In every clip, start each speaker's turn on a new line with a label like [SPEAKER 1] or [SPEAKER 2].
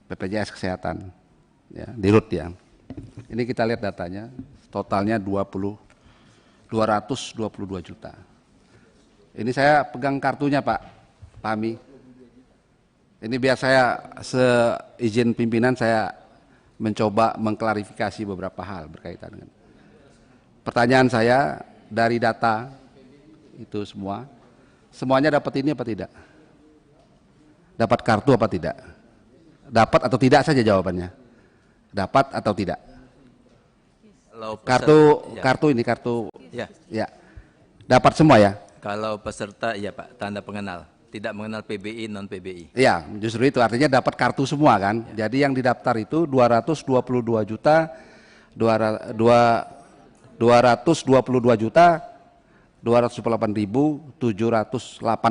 [SPEAKER 1] BPJS Kesehatan, ya, di RUT ya. Ini kita lihat datanya, totalnya 222 juta. Ini saya pegang kartunya Pak Pami. Ini biar saya seizin pimpinan saya mencoba mengklarifikasi beberapa hal berkaitan dengan. Pertanyaan saya dari data itu semuanya dapat ini apa tidak? Dapat kartu apa tidak? Dapat atau tidak saja jawabannya. Dapat atau tidak? Kartu ini
[SPEAKER 2] ya.
[SPEAKER 1] Ya. Dapat semua ya?
[SPEAKER 2] Kalau peserta ya Pak, tanda pengenal. Tidak mengenal PBI, non PBI.
[SPEAKER 1] Iya, justru itu artinya dapat kartu semua kan. Ya. Jadi yang didaftar itu 222 juta 228.708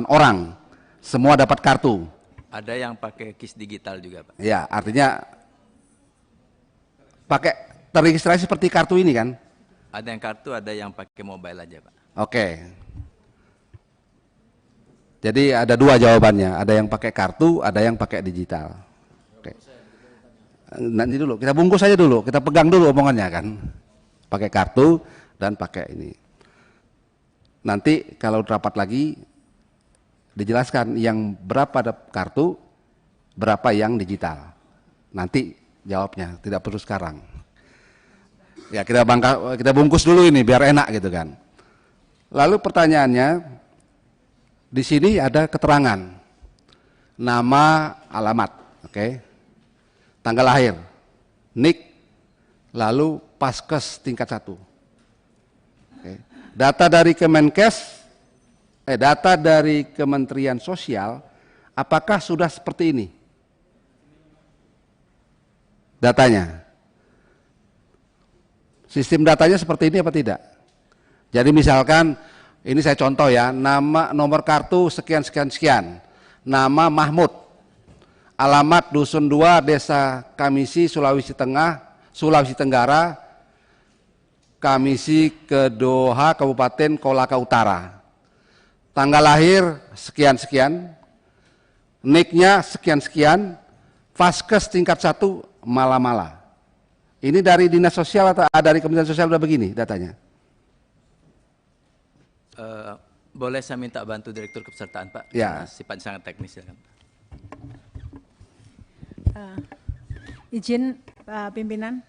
[SPEAKER 1] orang. Semua dapat kartu.
[SPEAKER 2] Ada yang pakai KIS digital juga Pak.
[SPEAKER 1] Ya, artinya pakai terregistrasi seperti kartu ini kan?
[SPEAKER 2] Ada yang kartu, ada yang pakai mobile aja Pak.
[SPEAKER 1] Oke. Jadi ada dua jawabannya, ada yang pakai kartu, ada yang pakai digital. Oke. Nanti dulu, kita bungkus aja dulu, kita pegang dulu omongannya kan. Pakai kartu dan pakai ini. Nanti kalau rapat lagi dijelaskan yang berapa ada kartu, berapa yang digital. Nanti jawabnya, tidak perlu sekarang. Ya kita bungkus dulu ini biar enak gitu kan. Lalu pertanyaannya, di sini ada keterangan nama, alamat, oke, tanggal lahir, NIK, lalu Paskes tingkat 1. Oke. Data dari Kemenkes, data dari Kementerian Sosial, apakah sudah seperti ini? Datanya, sistem datanya seperti ini apa tidak? Jadi misalkan ini saya contoh ya, nama nomor kartu sekian, nama Mahmud, alamat Dusun 2, Desa Kamisi, Sulawesi Tenggara, Kamisi Kedoha, Kabupaten Kolaka Utara. Tanggal lahir sekian, NIK-nya sekian, Vaskes tingkat 1, Mala-Mala. Ini dari Dinas Sosial atau dari Kementerian Sosial udah begini datanya?
[SPEAKER 2] Boleh saya minta bantu Direktur Kepesertaan Pak?
[SPEAKER 1] Ya.
[SPEAKER 2] Sifat sangat teknis ya kan.
[SPEAKER 3] Izin pimpinan,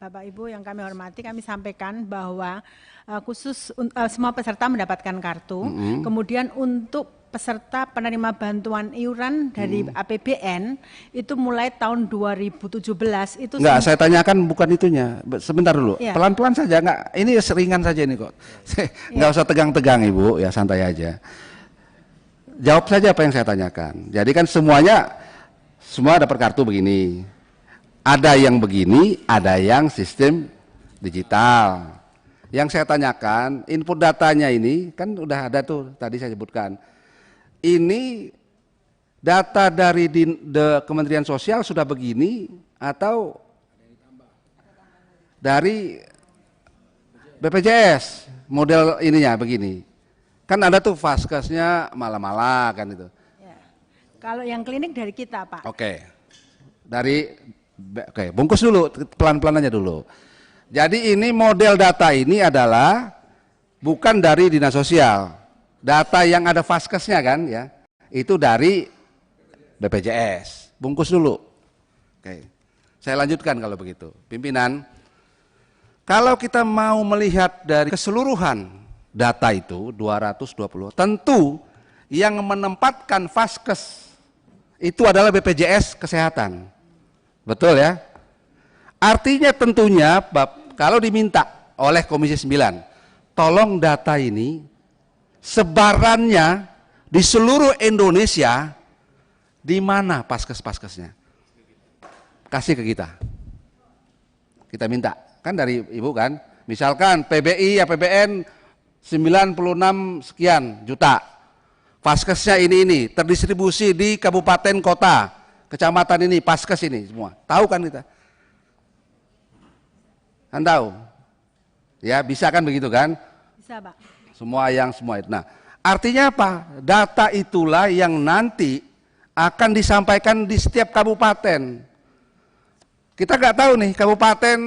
[SPEAKER 3] Bapak Ibu yang kami hormati, kami sampaikan bahwa khusus semua peserta mendapatkan kartu, kemudian untuk peserta penerima bantuan iuran dari APBN itu mulai tahun 2017 itu.
[SPEAKER 1] Enggak, saya tanyakan bukan itunya. Sebentar dulu, pelan-pelan saja, enggak, ini seringan saja ini kok. Enggak usah tegang-tegang Ibu, ya santai aja. Jawab saja apa yang saya tanyakan. Jadi kan semua dapat kartu begini. Ada yang begini, ada yang sistem digital. Yang saya tanyakan, input datanya ini kan udah ada tuh, tadi saya sebutkan. Ini data dari Kementerian Sosial sudah begini atau dari BPJS model ininya begini? Kan ada tuh Vaskesnya Mala-Mala kan itu.
[SPEAKER 3] Ya. Kalau yang klinik dari kita Pak.
[SPEAKER 1] Oke, bungkus dulu, pelan-pelan aja dulu. Jadi ini model data ini adalah bukan dari Dinas Sosial. Data yang ada Vaskesnya kan ya, itu dari BPJS. Bungkus dulu. Oke. Saya lanjutkan kalau begitu. Pimpinan, kalau kita mau melihat dari keseluruhan data itu 220, tentu yang menempatkan Vaskes itu adalah BPJS Kesehatan. Betul ya? Artinya tentunya kalau diminta oleh Komisi 9, tolong data ini sebarannya di seluruh Indonesia, di mana Paskes-Paskesnya? Kasih ke kita. Kita minta, kan dari Ibu kan, misalkan PBI, APBN 96 sekian juta. Vaskesnya ini, terdistribusi di kabupaten kota, kecamatan ini, Paskes ini semua. Tahu kan kita? Kan tahu? Ya, bisa kan begitu kan?
[SPEAKER 3] Bisa Pak.
[SPEAKER 1] Semua itu. Nah, artinya apa? Data itulah yang nanti akan disampaikan di setiap kabupaten. Kita nggak tahu nih Kabupaten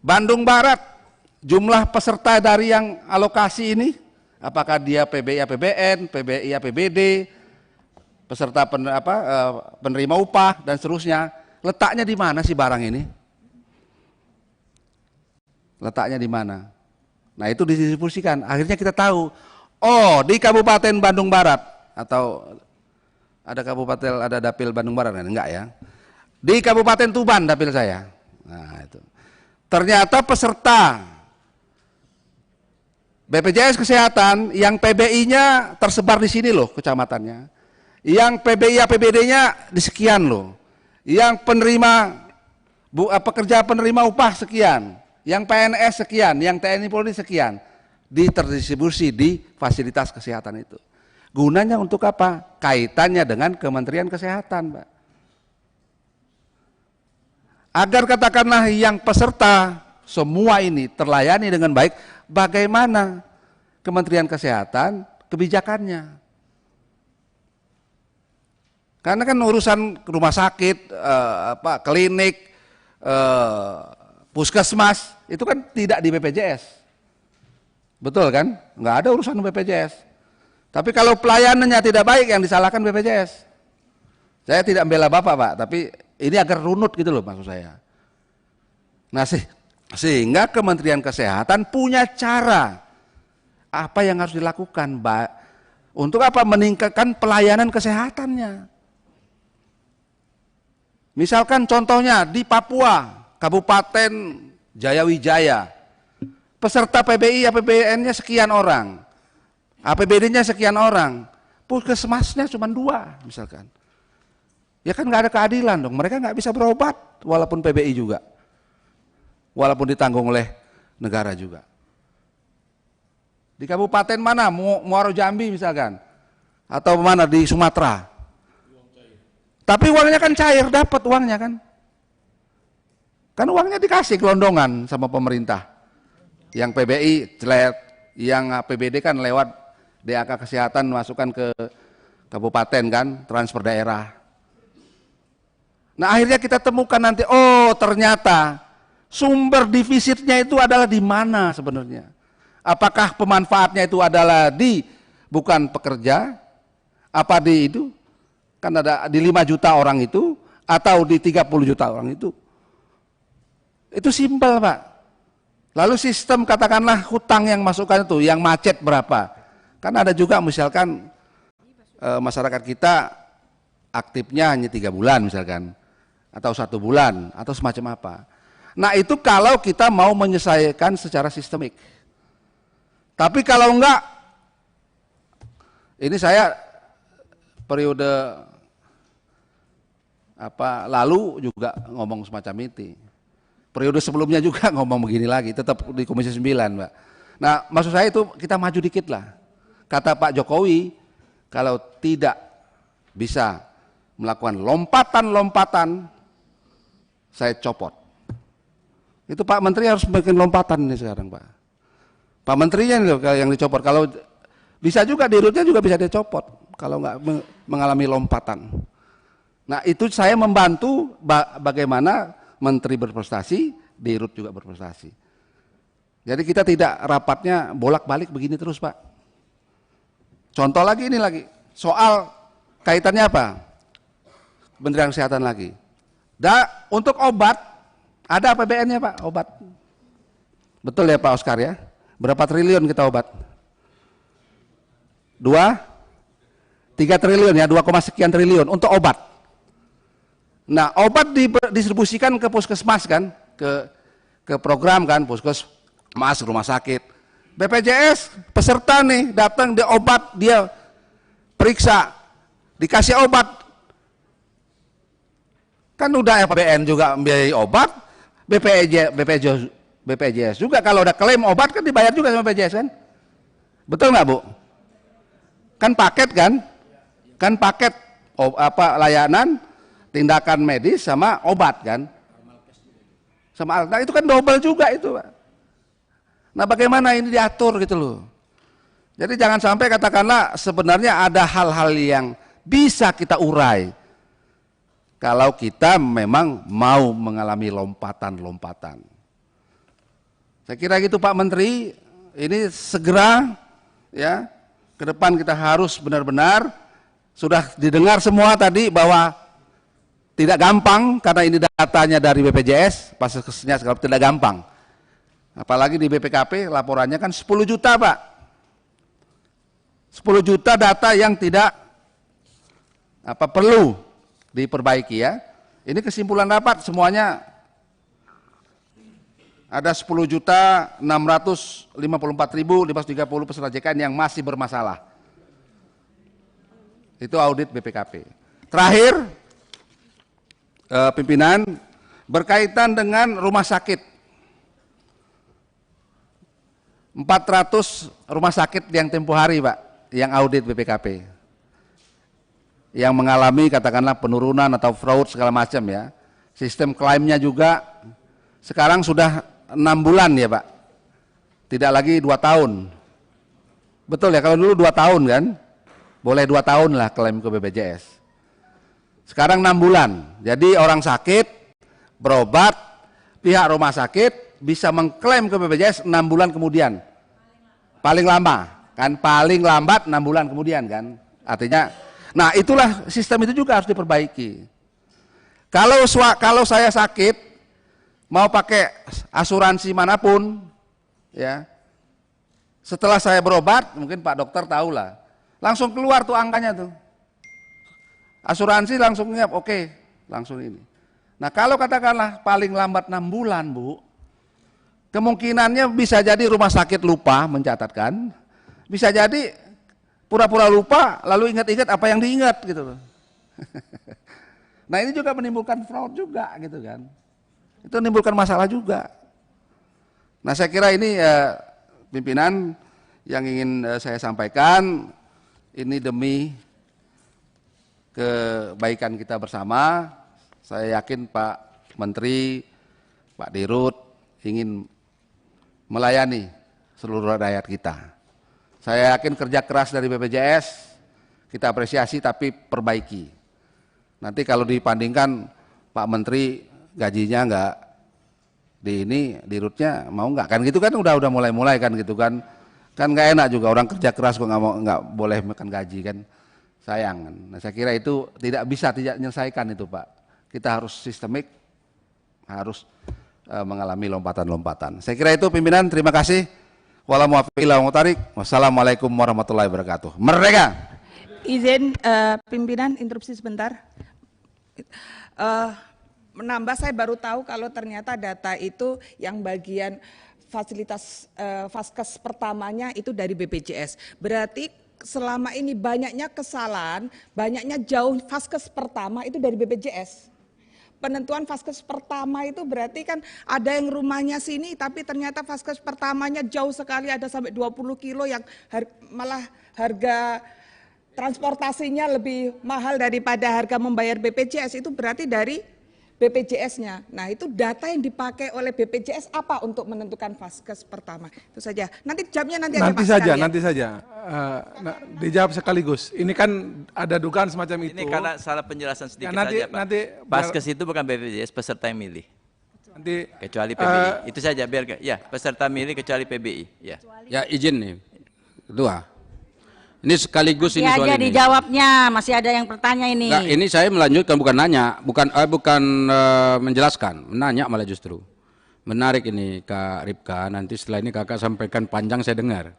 [SPEAKER 1] Bandung Barat jumlah peserta dari yang alokasi ini, apakah dia PBI APBN, PBI APBD, peserta penerima upah dan seterusnya. Letaknya di mana sih barang ini? Letaknya di mana? Nah itu didistribusikan. Akhirnya kita tahu, oh di Kabupaten Bandung Barat, atau ada kabupaten, ada dapil Bandung Barat, enggak ya? Di Kabupaten Tuban dapil saya. Nah itu. Ternyata peserta BPJS Kesehatan yang PBI-nya tersebar di sini loh kecamatannya. Yang PBI APBD-nya di sekian loh. Yang pekerja penerima upah sekian, yang PNS sekian, yang TNI Polri sekian, terdistribusi di fasilitas kesehatan itu. Gunanya untuk apa? Kaitannya dengan Kementerian Kesehatan, Pak. Agar katakanlah yang peserta semua ini terlayani dengan baik, bagaimana Kementerian Kesehatan kebijakannya? Karena kan urusan rumah sakit, klinik, puskesmas itu kan tidak di BPJS, betul kan? Nggak ada urusan BPJS. Tapi kalau pelayanannya tidak baik, yang disalahkan BPJS. Saya tidak membela Bapak, Pak, tapi ini agar runut gitu loh maksud saya. Nah sehingga Kementerian Kesehatan punya cara apa yang harus dilakukan, Mbak, untuk apa? Meningkatkan pelayanan kesehatannya. Misalkan contohnya di Papua, Kabupaten Jayawijaya, peserta PBI APBN-nya sekian orang, APBD-nya sekian orang, puskesmasnya cuma 2 misalkan. Ya kan nggak ada keadilan dong, mereka nggak bisa berobat walaupun PBI juga, walaupun ditanggung oleh negara juga. Di kabupaten mana, Muaro Jambi misalkan, atau mana di Sumatera, tapi uangnya kan cair, dapat uangnya kan uangnya dikasih gelondongan sama pemerintah. Yang PBI yang APBD kan lewat DAK Kesehatan masukkan ke kabupaten kan, transfer daerah. Nah akhirnya kita temukan nanti, oh ternyata sumber defisitnya itu adalah di mana sebenarnya? Apakah pemanfaatnya itu adalah bukan pekerja, apa di itu? Kan ada di 5 juta orang itu, atau di 30 juta orang itu. Itu simpel, Pak. Lalu sistem katakanlah hutang yang masukkan itu, yang macet berapa? Kan ada juga misalkan masyarakat kita aktifnya hanya 3 bulan misalkan, atau 1 bulan, atau semacam apa. Nah itu kalau kita mau menyelesaikan secara sistemik. Tapi kalau enggak, ini saya periode lalu juga ngomong semacam itu. Periode sebelumnya juga ngomong begini lagi, tetap di Komisi 9, Mbak. Nah, maksud saya itu kita maju dikit lah. Kata Pak Jokowi, kalau tidak bisa melakukan lompatan-lompatan, saya copot. Itu Pak Menteri harus bikin lompatan ini sekarang, Pak. Pak Menterinya yang dicopot. Kalau bisa juga dirutnya juga bisa dicopot kalau nggak mengalami lompatan. Nah itu saya membantu bagaimana menteri berprestasi, dirut juga berprestasi. Jadi kita tidak rapatnya bolak-balik begini terus, Pak. Contoh lagi ini lagi, soal kaitannya apa? Kementerian Kesehatan lagi. Untuk obat, ada APBN-nya Pak, obat. Betul ya Pak Oscar ya? Berapa triliun kita obat? 3 triliun ya, 2, sekian triliun untuk obat. Nah obat didistribusikan ke puskesmas kan, ke program kan, puskesmas, rumah sakit. BPJS peserta nih datang dia obat, dia periksa, dikasih obat. Kan udah APBN juga membiayai obat, BPJS juga kalau udah klaim obat kan dibayar juga sama BPJS kan? Betul nggak Bu? Kan paket kan? Kan paket layanan, tindakan medis sama obat kan? Nah itu kan double juga itu Pak. Nah bagaimana ini diatur gitu loh. Jadi jangan sampai katakanlah sebenarnya ada hal-hal yang bisa kita urai kalau kita memang mau mengalami lompatan-lompatan. Saya kira gitu Pak Menteri, ini segera ya ke depan kita harus benar-benar sudah didengar semua tadi bahwa tidak gampang karena ini datanya dari BPJS, paskesnya segala tidak gampang. Apalagi di BPKP laporannya kan 10 juta Pak. 10 juta data yang tidak perlu diperbaiki ya. Ini kesimpulan rapat semuanya ada 10.654.530 peserta JKN yang masih bermasalah. Itu audit BPKP. Terakhir, pimpinan, berkaitan dengan rumah sakit. 400 rumah sakit yang tempo hari Pak, yang audit BPKP. Yang mengalami katakanlah penurunan atau fraud segala macam ya. Sistem klaimnya juga sekarang sudah 6 bulan ya Pak, tidak lagi 2 tahun. Betul ya, kalau dulu 2 tahun kan, boleh 2 tahun lah klaim ke BPJS. Sekarang 6 bulan, jadi orang sakit, berobat, pihak rumah sakit bisa mengklaim ke BPJS 6 bulan kemudian. Paling lama, kan paling lambat 6 bulan kemudian kan. Artinya, nah itulah sistem itu juga harus diperbaiki. Kalau saya sakit, mau pakai asuransi manapun, ya. Setelah saya berobat, mungkin Pak Dokter tahu lah, langsung keluar tuh angkanya tuh. Asuransi langsung nyiap, oke, langsung ini. Nah kalau katakanlah paling lambat 6 bulan Bu, kemungkinannya bisa jadi rumah sakit lupa mencatatkan, bisa jadi pura-pura lupa lalu ingat-ingat apa yang diingat gitu loh. Nah ini juga menimbulkan fraud juga gitu kan. Itu menimbulkan masalah juga. Nah saya kira ini pimpinan yang ingin saya sampaikan, ini demi kebaikan kita bersama. Saya yakin Pak Menteri, Pak Dirut ingin melayani seluruh rakyat kita. Saya yakin kerja keras dari BPJS kita apresiasi tapi perbaiki. Nanti kalau dibandingkan Pak Menteri gajinya enggak di ini, Dirutnya mau enggak kan gitu kan, udah mulai kan gitu kan enggak enak juga orang kerja keras kok enggak boleh makan gaji kan, sayang kan. Nah saya kira itu tidak menyelesaikan itu Pak, kita harus sistemik, harus mengalami lompatan-lompatan. Saya kira itu pimpinan, terima kasih. Wassalamualaikum warahmatullahi wabarakatuh. Merdeka.
[SPEAKER 4] Izin pimpinan interupsi sebentar. Menambah, saya baru tahu kalau ternyata data itu yang bagian fasilitas vaskes pertamanya itu dari BPJS. Berarti selama ini banyaknya kesalahan, banyaknya jauh vaskes pertama itu dari BPJS. Penentuan vaskes pertama itu berarti kan ada yang rumahnya sini tapi ternyata vaskes pertamanya jauh sekali, ada sampai 20 kilo yang malah harga transportasinya lebih mahal daripada harga membayar BPJS, itu berarti dari BPJS-nya. Nah itu data yang dipakai oleh BPJS apa untuk menentukan vaskes pertama? Itu saja. Nanti jawabnya nanti aja Pak sekalian.
[SPEAKER 5] Nanti saja. Dijawab sekaligus. Ini kan ada dugaan semacam itu.
[SPEAKER 2] Ini karena salah penjelasan sedikit
[SPEAKER 5] nanti,
[SPEAKER 2] saja Pak.
[SPEAKER 5] nanti
[SPEAKER 2] Vaskes itu bukan BPJS, peserta yang milih.
[SPEAKER 5] Nanti
[SPEAKER 2] Kecuali PBI. Itu saja biar ya, peserta milih kecuali PBI. Ya.
[SPEAKER 6] Ya izin nih. Kedua. Ini sekaligus
[SPEAKER 7] masih
[SPEAKER 6] ini soal
[SPEAKER 7] aja
[SPEAKER 6] ini.
[SPEAKER 7] Dijawabnya, masih ada yang bertanya ini.
[SPEAKER 6] Nah, ini saya melanjutkan, bukan nanya, bukan menjelaskan, menanya malah justru. Menarik ini Kak Ripka, nanti setelah ini kakak sampaikan panjang saya dengar.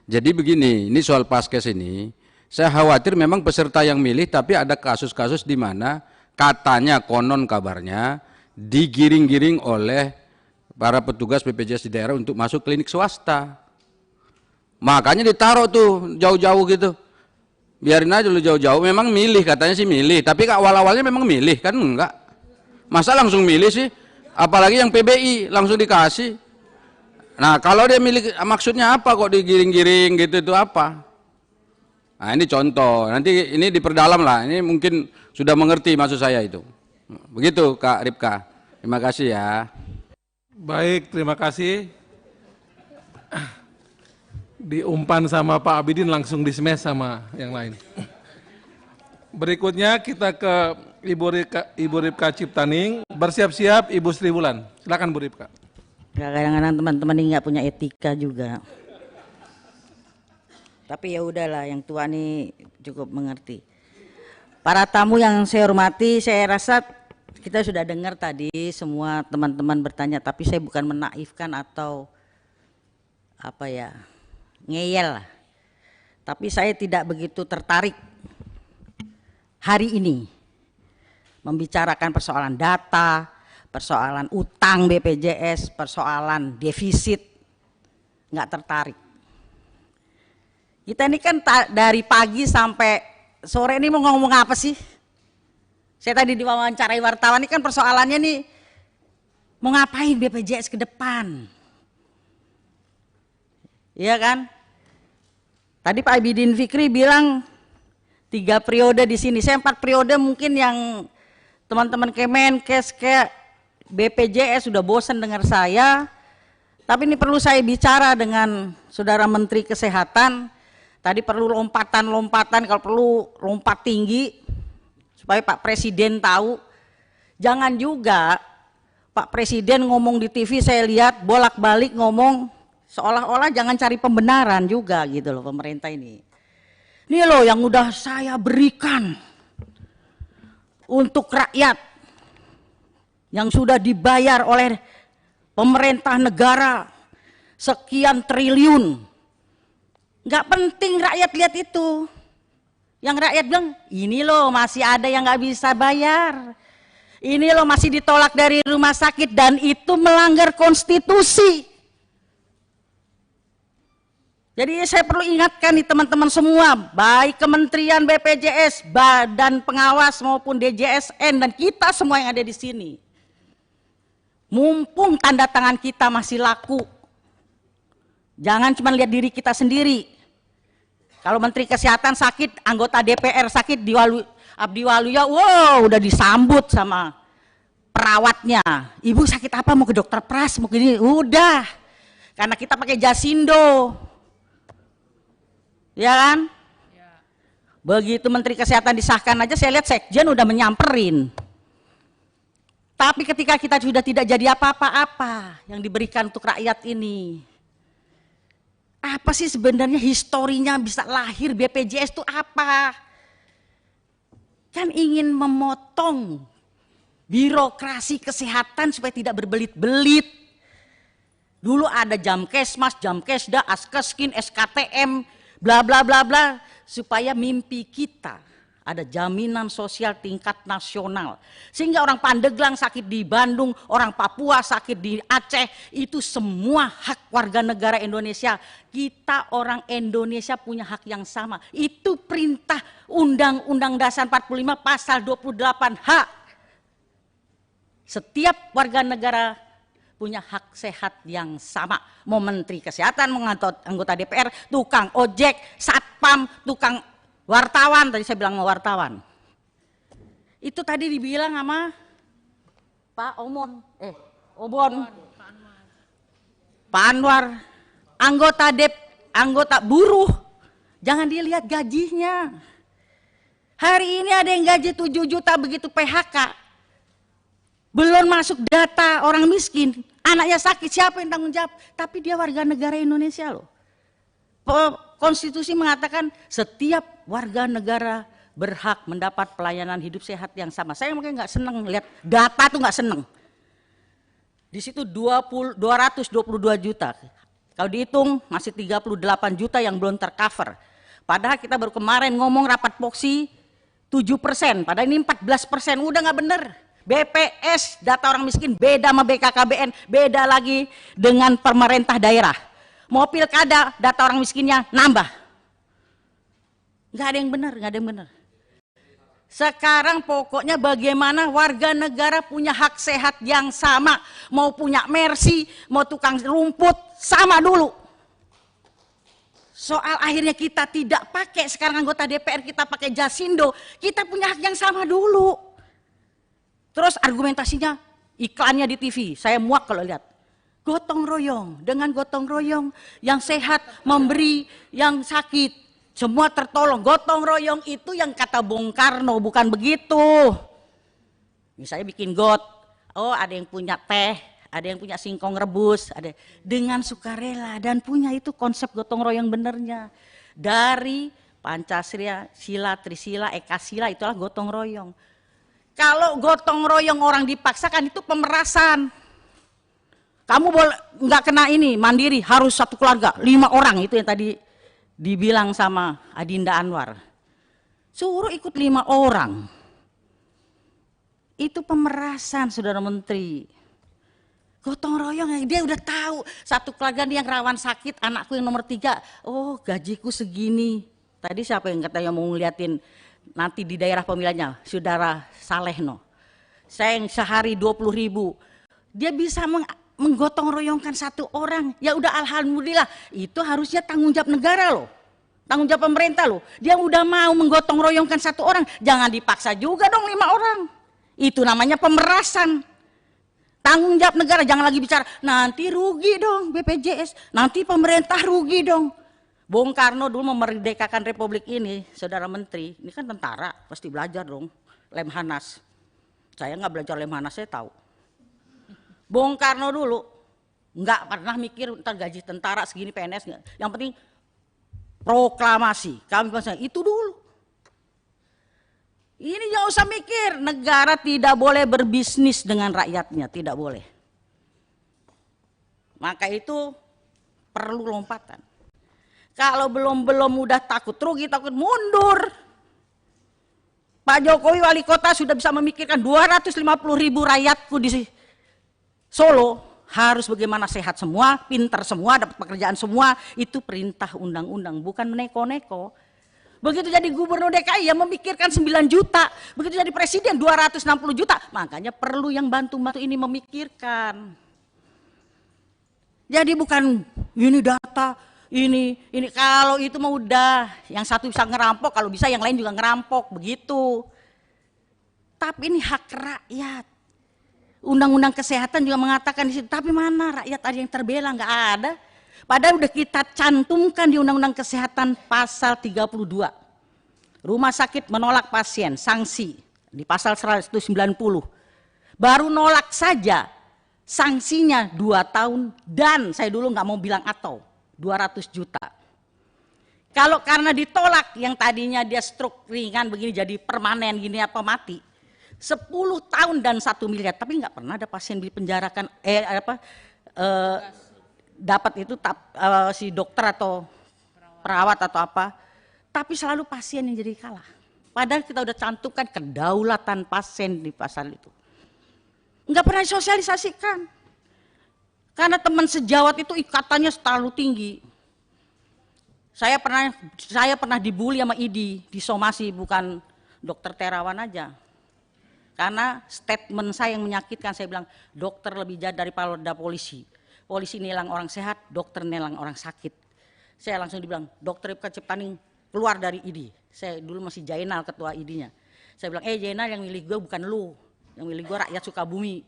[SPEAKER 6] Jadi begini, ini soal paskes ini, saya khawatir memang peserta yang milih, tapi ada kasus-kasus di mana katanya konon kabarnya digiring-giring oleh para petugas BPJS di daerah untuk masuk klinik swasta. Makanya ditaruh tuh jauh-jauh gitu. Biarin aja dulu jauh-jauh, memang milih, katanya sih milih. Tapi awal-awalnya memang milih, kan enggak. Masa langsung milih sih? Apalagi yang PBI, langsung dikasih. Nah kalau dia milih, maksudnya apa kok digiring-giring gitu, itu apa? Nah ini contoh, nanti ini diperdalam lah, ini mungkin sudah mengerti maksud saya itu. Begitu Kak Ripka, terima kasih ya.
[SPEAKER 5] baik, terima kasih. Diumpan sama Pak Abidin langsung dismiss sama yang lain. Berikutnya kita ke Ibu Ripka Ciptaning. Bersiap-siap Ibu Sri Wulan. Silakan Bu Ripka.
[SPEAKER 7] Kadang-kadang teman-teman ini nggak punya etika juga. Tapi ya udahlah, yang tua ini cukup mengerti. Para tamu yang saya hormati, saya rasa kita sudah dengar tadi semua teman-teman bertanya, tapi saya bukan menaifkan atau apa ya, ngeyel. Tapi saya tidak begitu tertarik hari ini membicarakan persoalan data, persoalan utang BPJS, persoalan defisit, nggak tertarik. Kita ini kan dari pagi sampai sore ini mau ngomong apa sih? Saya tadi diwawancarai wartawan, ini kan persoalannya nih mau ngapain BPJS ke depan? Iya kan? Tadi Pak Abidin Fikri bilang 3 periode di sini, saya 4 periode mungkin yang teman-teman Kemenkes kayak BPJS sudah bosan dengar saya, tapi ini perlu saya bicara dengan Saudara Menteri Kesehatan. Tadi perlu lompatan-lompatan, kalau perlu lompat tinggi supaya Pak Presiden tahu. Jangan juga Pak Presiden ngomong di TV, saya lihat bolak-balik ngomong seolah-olah jangan cari pembenaran juga gitu loh pemerintah ini. Ini loh yang udah saya berikan untuk rakyat yang sudah dibayar oleh pemerintah negara sekian triliun. Nggak penting rakyat lihat itu. Yang rakyat bilang, ini loh masih ada yang nggak bisa bayar. Ini loh masih ditolak dari rumah sakit dan itu melanggar konstitusi. Jadi saya perlu ingatkan nih teman-teman semua, baik Kementerian BPJS, Badan Pengawas maupun DJSN dan kita semua yang ada di sini. Mumpung tanda tangan kita masih laku. Jangan cuma lihat diri kita sendiri. Kalau Menteri Kesehatan sakit, anggota DPR sakit, Abdi Waluyo, wow udah disambut sama perawatnya. Ibu sakit apa, mau ke dokter Pras, mau gini, udah. Karena kita pakai Jasindo. Ya kan? Begitu Menteri Kesehatan disahkan aja, saya lihat Sekjen udah menyamperin. Tapi ketika kita sudah tidak jadi apa-apa yang diberikan untuk rakyat ini, apa sih sebenarnya historinya bisa lahir BPJS itu apa? Kan ingin memotong birokrasi kesehatan supaya tidak berbelit-belit. Dulu ada Jamkesmas, Jamkesda, Askeskin, SKTM, bla bla bla bla, supaya mimpi kita ada jaminan sosial tingkat nasional. Sehingga orang Pandeglang sakit di Bandung, orang Papua sakit di Aceh, itu semua hak warga negara Indonesia. Kita orang Indonesia punya hak yang sama. Itu perintah Undang-Undang Dasar 45 pasal 28H. Setiap warga negara punya hak sehat yang sama. Mau Menteri Kesehatan, mau anggota DPR, tukang ojek, satpam, tukang wartawan, tadi saya bilang mau wartawan. Itu tadi dibilang sama Pak Obon, Pak Anwar, anggota buruh, jangan dilihat gajinya. Hari ini ada yang gaji 7 juta begitu PHK. Belum masuk data orang miskin, anaknya sakit, siapa yang tanggung jawab? Tapi dia warga negara Indonesia loh. Konstitusi mengatakan setiap warga negara berhak mendapat pelayanan hidup sehat yang sama. Saya mungkin nggak seneng lihat data tuh, nggak seneng. Di situ 222 juta. Kalau dihitung masih 38 juta yang belum tercover. Padahal kita baru kemarin ngomong rapat POKSI 7%, padahal ini 14%, udah nggak bener. BPS data orang miskin beda sama BKKBN, beda lagi dengan pemerintah daerah. Mau pilkada, data orang miskinnya nambah. Nggak ada yang benar, nggak ada yang benar. Sekarang pokoknya bagaimana warga negara punya hak sehat yang sama. Mau punya mercy, mau tukang rumput, sama dulu. Soal akhirnya kita tidak pakai, sekarang anggota DPR kita pakai Jasindo, kita punya hak yang sama dulu. Terus argumentasinya, iklannya di TV, saya muak kalau lihat. Gotong royong, dengan gotong royong yang sehat memberi yang sakit. Semua tertolong. Gotong royong itu yang kata Bung Karno, bukan begitu. Misalnya bikin got, oh ada yang punya teh, ada yang punya singkong rebus, ada dengan sukarela dan punya itu konsep gotong royong benernya. Dari Pancasila, Sila, Trisila, Ekasila itulah gotong royong. Kalau gotong royong orang dipaksakan itu pemerasan. Kamu boleh nggak kena ini mandiri, harus satu keluarga 5 orang itu yang tadi dibilang sama Adinda Anwar. Suruh ikut 5 orang. Itu pemerasan, Saudara Menteri. Gotong royong, dia udah tahu satu keluarga nih yang rawan sakit, anakku yang nomor 3, oh gajiku segini. Tadi siapa yang katanya mau ngeliatin nanti di daerah pemilihannya, Saudara Salehno. Saya yang sehari 20.000, dia bisa menggotong royongkan 1 orang. Ya udah alhamdulillah, itu harusnya tanggung jawab negara loh. Tanggung jawab pemerintah loh. Dia udah mau menggotong royongkan 1 orang, jangan dipaksa juga dong 5 orang. Itu namanya pemerasan. Tanggung jawab negara, jangan lagi bicara nanti rugi dong BPJS, nanti pemerintah rugi dong. Bung Karno dulu memerdekakan republik ini, Saudara Menteri, ini kan tentara, pasti belajar dong Lemhanas. Saya nggak belajar Lemhanas, saya tahu. Bung Karno dulu nggak pernah mikir ntar gaji tentara segini PNS, nggak. Yang penting proklamasi, kami itu dulu. Ini jangan usah mikir, negara tidak boleh berbisnis dengan rakyatnya, tidak boleh. Maka itu perlu lompatan. Kalau belum udah takut rugi, takut mundur. Pak Jokowi wali kota sudah bisa memikirkan 250.000 rakyatku di Solo harus bagaimana sehat semua, pintar semua, dapat pekerjaan semua. Itu perintah undang-undang, bukan meneko-neko. Begitu jadi gubernur DKI yang memikirkan 9 juta, begitu jadi presiden 260 juta, makanya perlu yang bantu-bantu ini memikirkan. Jadi bukan ini data, ini kalau itu mah udah, yang satu bisa ngerampok, kalau bisa yang lain juga ngerampok, begitu. Tapi ini hak rakyat. Undang-undang kesehatan juga mengatakan di situ, tapi mana rakyat ada yang terbela, nggak ada. Padahal udah kita cantumkan di Undang-Undang Kesehatan pasal 32. Rumah sakit menolak pasien, sanksi di pasal 190. Baru nolak saja, sanksinya 2 tahun dan saya dulu nggak mau bilang atau 200 juta. Kalau karena ditolak yang tadinya dia stroke ringan begini jadi permanen gini apa mati, 10 tahun dan 1 miliar. Tapi nggak pernah ada pasien dipenjarakan dapat itu si dokter atau perawat atau apa, tapi selalu pasien yang jadi kalah. Padahal kita udah cantumkan kedaulatan pasien di pasal itu. Enggak pernah disosialisasikan. Karena teman sejawat itu ikatannya terlalu tinggi. Saya pernah dibully sama ID, disomasi, bukan dokter Terawan aja. Karena statement saya yang menyakitkan, saya bilang dokter lebih jahat daripada polisi. Polisi nilang orang sehat, dokter nilang orang sakit. Saya langsung dibilang, Dokter Ripka Ciptaning keluar dari ID. Saya dulu masih Jainal ketua ID-nya. Saya bilang, Jainal yang milih gue bukan lu, yang milih gue rakyat Sukabumi.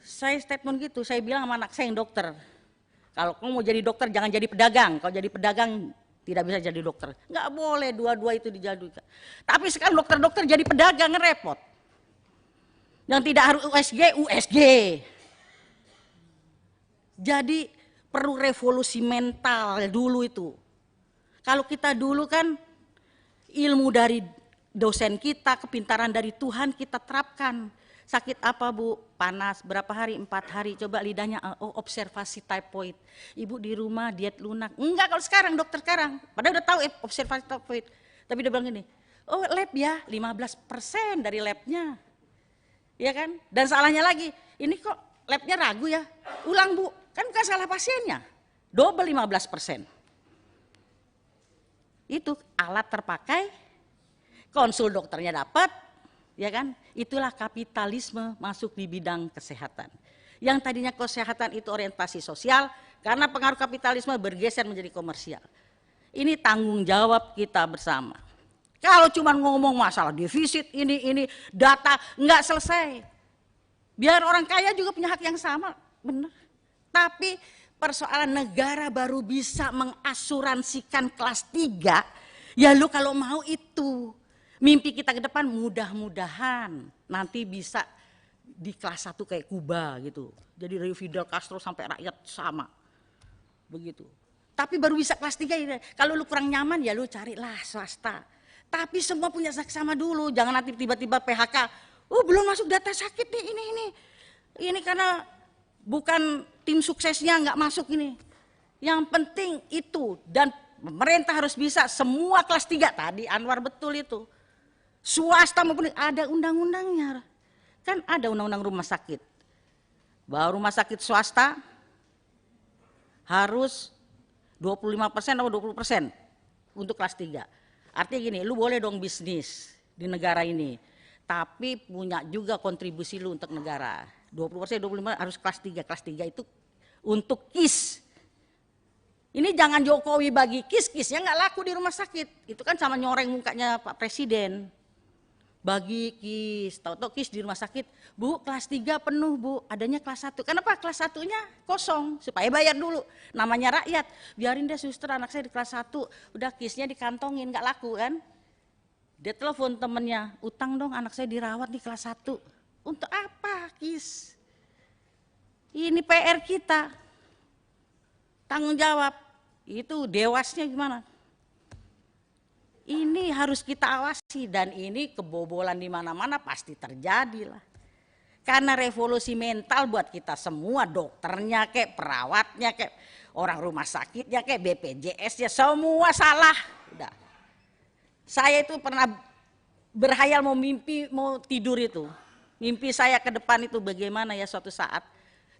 [SPEAKER 7] Saya statement gitu, saya bilang sama anak saya yang dokter, kalau kamu mau jadi dokter jangan jadi pedagang, kalau jadi pedagang tidak bisa jadi dokter. Nggak boleh dua-dua itu dijadukan. Tapi sekarang dokter-dokter jadi pedagang, repot. Yang tidak harus USG. Jadi perlu revolusi mental dulu itu. Kalau kita dulu kan ilmu dari dosen kita, kepintaran dari Tuhan kita terapkan. Sakit apa Bu? Panas, berapa hari? 4 hari, coba lidahnya, observasi typhoid. Ibu di rumah diet lunak. Enggak kalau sekarang, dokter sekarang. Padahal udah tahu observasi typhoid. Tapi dia bilang gini, lab ya, 15% dari labnya. Ya kan? Dan salahnya lagi, ini kok labnya ragu ya? Ulang Bu. Kan bukan salah pasiennya, double 15%. Itu alat terpakai, konsul dokternya dapat, ya kan? Itulah kapitalisme masuk di bidang kesehatan. Yang tadinya kesehatan itu orientasi sosial, karena pengaruh kapitalisme bergeser menjadi komersial. Ini tanggung jawab kita bersama. Kalau cuma ngomong masalah defisit, ini data, nggak selesai. Biar orang kaya juga punya hak yang sama, benar. Tapi persoalan negara baru bisa mengasuransikan kelas 3, ya lu kalau mau itu. Mimpi kita ke depan mudah-mudahan nanti bisa di kelas 1 kayak Kuba gitu. Jadi dari Fidel Castro sampai rakyat sama. Begitu. Tapi baru bisa kelas 3 ya. Kalau lu kurang nyaman ya lu carilah swasta. Tapi semua punya sama dulu, jangan nanti tiba-tiba PHK. Oh belum masuk data sakit nih ini. Ini karena bukan tim suksesnya nggak masuk ini. Yang penting itu, dan pemerintah harus bisa semua kelas 3 tadi Anwar betul itu. Swasta maupun ada undang-undangnya. Kan ada undang-undang rumah sakit. Bahwa rumah sakit swasta harus 25% atau 20% untuk kelas 3. Artinya gini, lu boleh dong bisnis di negara ini, tapi punya juga kontribusi lu untuk negara. 20%, 25% harus kelas 3. Kelas 3 itu untuk KIS. Ini jangan Jokowi bagi KIS-KISnya nggak laku di rumah sakit. Itu kan sama nyoreng mukanya Pak Presiden. Bagi KIS, tahu-tahu KIS di rumah sakit, Bu kelas 3 penuh Bu, adanya kelas 1. Kenapa? Kelas 1-nya kosong, supaya bayar dulu. Namanya rakyat, biarin deh suster anak saya di kelas 1, udah KIS-nya dikantongin, nggak laku kan. Dia telepon temennya, utang dong anak saya dirawat di kelas 1. Untuk apa KIS? Ini PR kita. Tanggung jawab, itu dewasnya gimana? Ini harus kita awasi, dan ini kebobolan di mana-mana pasti terjadi lah. Karena revolusi mental buat kita semua, dokternya kayak perawatnya kayak orang rumah sakitnya kayak BPJS-nya semua salah. Udah. Saya itu pernah berhayal mau mimpi mau tidur itu. Mimpi saya ke depan itu bagaimana ya suatu saat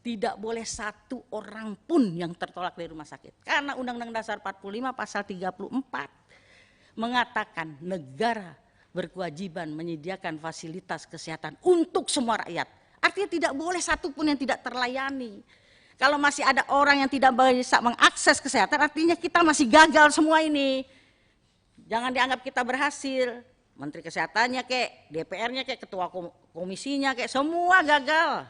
[SPEAKER 7] tidak boleh satu orang pun yang tertolak dari rumah sakit. Karena Undang-Undang Dasar 45 pasal 34 mengatakan negara berkewajiban menyediakan fasilitas kesehatan untuk semua rakyat. Artinya tidak boleh satu pun yang tidak terlayani. Kalau masih ada orang yang tidak bisa mengakses kesehatan, artinya kita masih gagal semua ini. Jangan dianggap kita berhasil. Menteri Kesehatannya kayak, DPR-nya kayak, ketua komisinya kayak, semua gagal.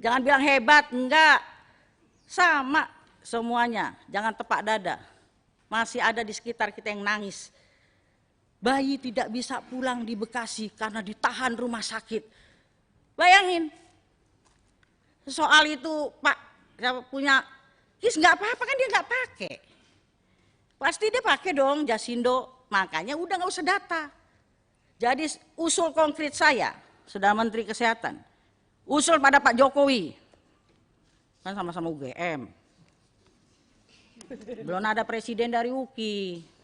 [SPEAKER 7] Jangan bilang hebat, enggak. Sama semuanya, jangan tepak dada. Masih ada di sekitar kita yang nangis. Bayi tidak bisa pulang di Bekasi karena ditahan rumah sakit. Bayangin, soal itu Pak punya KIS nggak apa-apa kan, dia nggak pakai. Pasti dia pakai dong Jasindo, makanya udah nggak usah data. Jadi usul konkret saya, Saudara Menteri Kesehatan, usul pada Pak Jokowi, kan sama-sama UGM. Belum ada presiden dari UKI.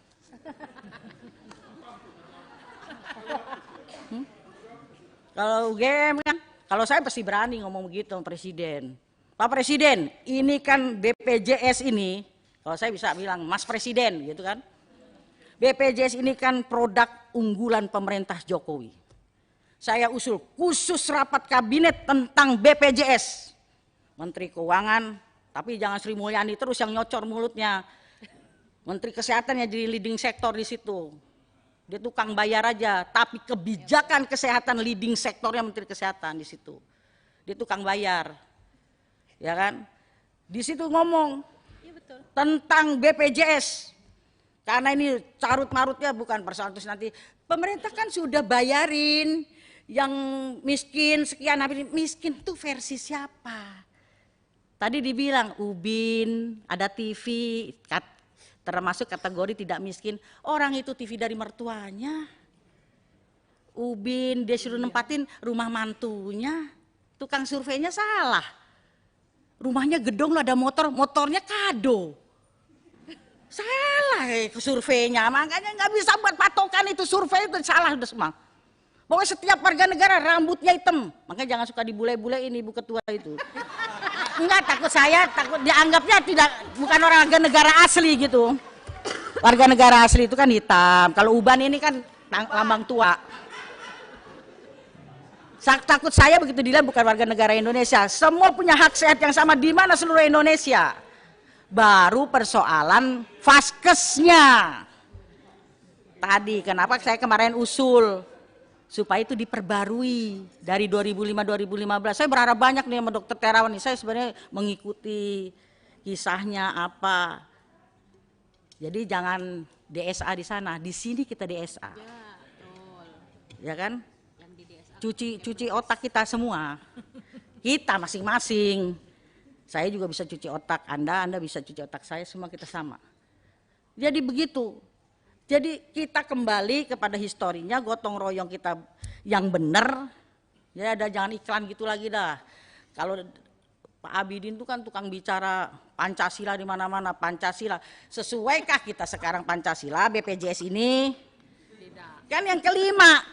[SPEAKER 7] Kalau UGM kan, kalau saya pasti berani ngomong begitu sama Presiden. Pak Presiden, ini kan BPJS ini, kalau saya bisa bilang Mas Presiden gitu kan. BPJS ini kan produk unggulan pemerintah Jokowi. Saya usul khusus rapat kabinet tentang BPJS. Menteri Keuangan, tapi jangan Sri Mulyani terus yang nyocor mulutnya. Menteri Kesehatan yang jadi leading sektor di situ. Dia tukang bayar aja, tapi kebijakan kesehatan leading sektornya Menteri Kesehatan di situ. Dia tukang bayar, ya kan? Di situ ngomong tentang BPJS, karena ini carut-marutnya bukan persoalan terus nanti. Pemerintah kan sudah bayarin yang miskin sekian, miskin tuh versi siapa? Tadi dibilang Ubin, ada TV, termasuk kategori tidak miskin, orang itu TV dari mertuanya. Ubin dia suruh nempatin rumah mantunya, tukang surveinya salah. Rumahnya gedung lah ada motor, motornya kado. Salah surveinya, makanya nggak bisa buat patokan itu, survei itu salah udah semua. Pokoknya setiap warga negara rambutnya hitam, makanya jangan suka dibule-bule ini Ibu Ketua itu. Enggak, takut saya, takut dianggapnya tidak, bukan orang warga negara asli gitu. Warga negara asli itu kan hitam, kalau uban ini kan lambang tua. Takut saya begitu dilihat bukan warga negara Indonesia. Semua punya hak sehat yang sama di mana seluruh Indonesia. Baru persoalan vaskesnya. Tadi kenapa saya kemarin usul supaya itu diperbarui dari 2005-2015. Saya berharap banyak nih sama Dokter Terawan nih. Saya sebenarnya mengikuti kisahnya apa. Jadi jangan DSA di sana, di sini kita DSA. Ya kan? Cuci otak kita semua. Kita masing-masing. Saya juga bisa cuci otak Anda bisa cuci otak saya, semua kita sama. Jadi begitu. Jadi kita kembali kepada historinya, gotong royong kita yang benar. Ya ada jangan iklan gitu lagi dah. Kalau Pak Abidin itu kan tukang bicara Pancasila di mana-mana, Pancasila. Sesuaikah kita sekarang Pancasila BPJS ini? Tidak. Kan yang kelima,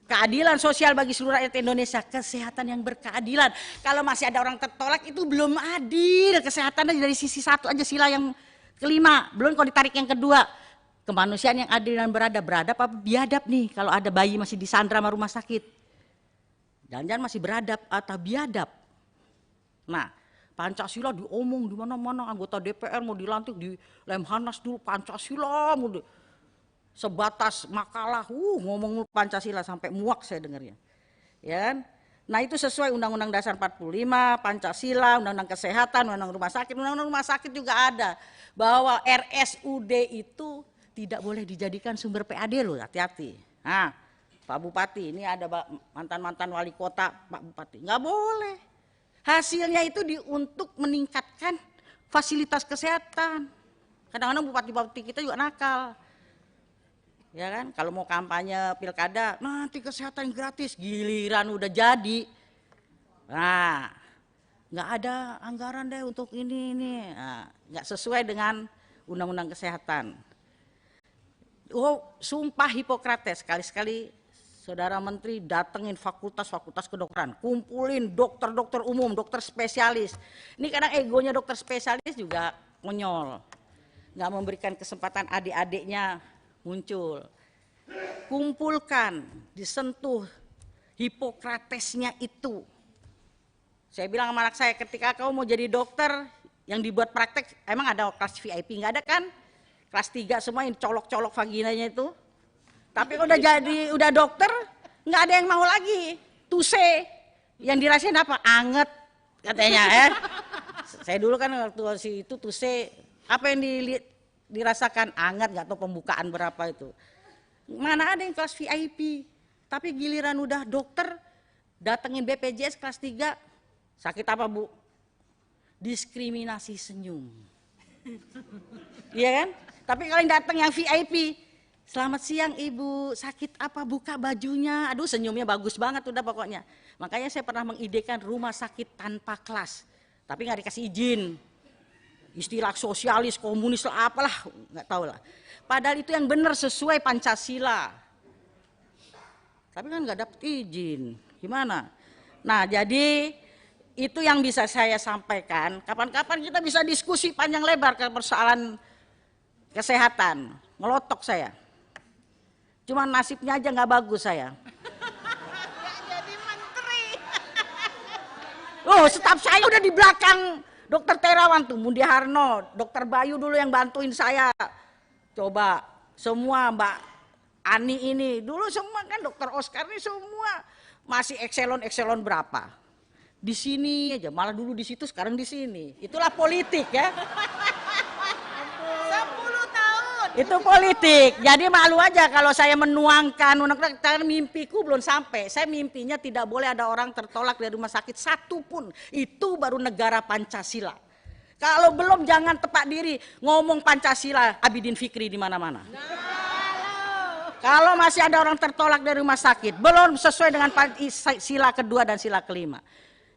[SPEAKER 7] keadilan sosial bagi seluruh rakyat Indonesia, kesehatan yang berkeadilan. Kalau masih ada orang tertolak itu belum adil, kesehatan dari sisi satu aja sila yang kelima. Belum kalau ditarik yang kedua, kemanusiaan yang adil dan beradab. Beradab apa biadab nih kalau ada bayi masih disandra sama rumah sakit. Jangan-jangan masih beradab atau biadab. Nah, Pancasila diomong di mana-mana, anggota DPR mau dilantik di Lemhanas dulu Pancasila, sebatas makalah, ngomong Pancasila sampai muak saya dengarnya. Ya kan? Nah itu sesuai Undang-Undang Dasar 45, Pancasila, Undang-Undang Kesehatan, Undang-Undang Rumah Sakit juga ada. Bahwa RSUD itu tidak boleh dijadikan sumber PAD loh, hati-hati. Nah, Pak Bupati, ini ada mantan-mantan wali kota, Pak Bupati, nggak boleh. Hasilnya itu untuk meningkatkan fasilitas kesehatan. Kadang-kadang bupati-bupati kita juga nakal. Ya kan, kalau mau kampanye pilkada, nanti kesehatan gratis, giliran udah jadi. Nah, nggak ada anggaran deh untuk ini. Nah, nggak sesuai dengan Undang-Undang Kesehatan. Oh, sumpah Hipokrates, sekali-sekali Saudara Menteri datengin fakultas-fakultas kedokteran, kumpulin dokter-dokter umum, dokter spesialis. Ini kadang egonya dokter spesialis juga konyol. Nggak memberikan kesempatan adik-adiknya muncul. Kumpulkan, disentuh Hipokratesnya itu. Saya bilang sama anak saya, ketika kau mau jadi dokter yang dibuat praktek, emang ada kelas VIP? Nggak ada kan? Kelas 3 semua yang colok-colok vaginanya itu. Tapi kalau udah dokter, nggak ada yang mau lagi. Tuse, yang dirasain apa? Anget katanya ya. Saya dulu kan waktu itu tuse, apa yang dirasakan anget, nggak tahu pembukaan berapa itu. Mana ada yang kelas VIP, tapi giliran udah dokter, datengin BPJS kelas 3, sakit apa Bu? Diskriminasi senyum. Iya kan? Tapi kalau yang datang yang VIP, selamat siang Ibu, sakit apa, buka bajunya, aduh senyumnya bagus banget udah pokoknya. Makanya saya pernah mengidekan rumah sakit tanpa kelas, tapi nggak dikasih izin. Istilah sosialis, komunis lah, apalah, nggak tahu lah. Padahal itu yang benar sesuai Pancasila. Tapi kan nggak dapet izin, gimana? Nah jadi itu yang bisa saya sampaikan. Kapan-kapan kita bisa diskusi panjang lebar ke persoalan kesehatan. Ngelotok saya. Cuma nasibnya aja nggak bagus saya.
[SPEAKER 3] Jadi menteri.
[SPEAKER 7] Oh, staf saya udah di belakang. Dokter Terawan tuh, Mundi Harno, Dokter Bayu dulu yang bantuin saya. Coba, semua Mbak Ani ini, dulu semua kan Dokter Oscar ini semua masih ekselon berapa. Di sini aja, malah dulu di situ, sekarang di sini. Itulah politik ya.
[SPEAKER 3] 10 tahun.
[SPEAKER 7] Itu politik. Jadi malu aja kalau saya menuangkan mimpiku belum sampai. Saya mimpinya tidak boleh ada orang tertolak dari rumah sakit satupun. Itu baru negara Pancasila. Kalau belum jangan tepak diri ngomong Pancasila Abidin Fikri di mana-mana. Kalau masih ada orang tertolak dari rumah sakit, belum sesuai dengan sila kedua dan sila kelima.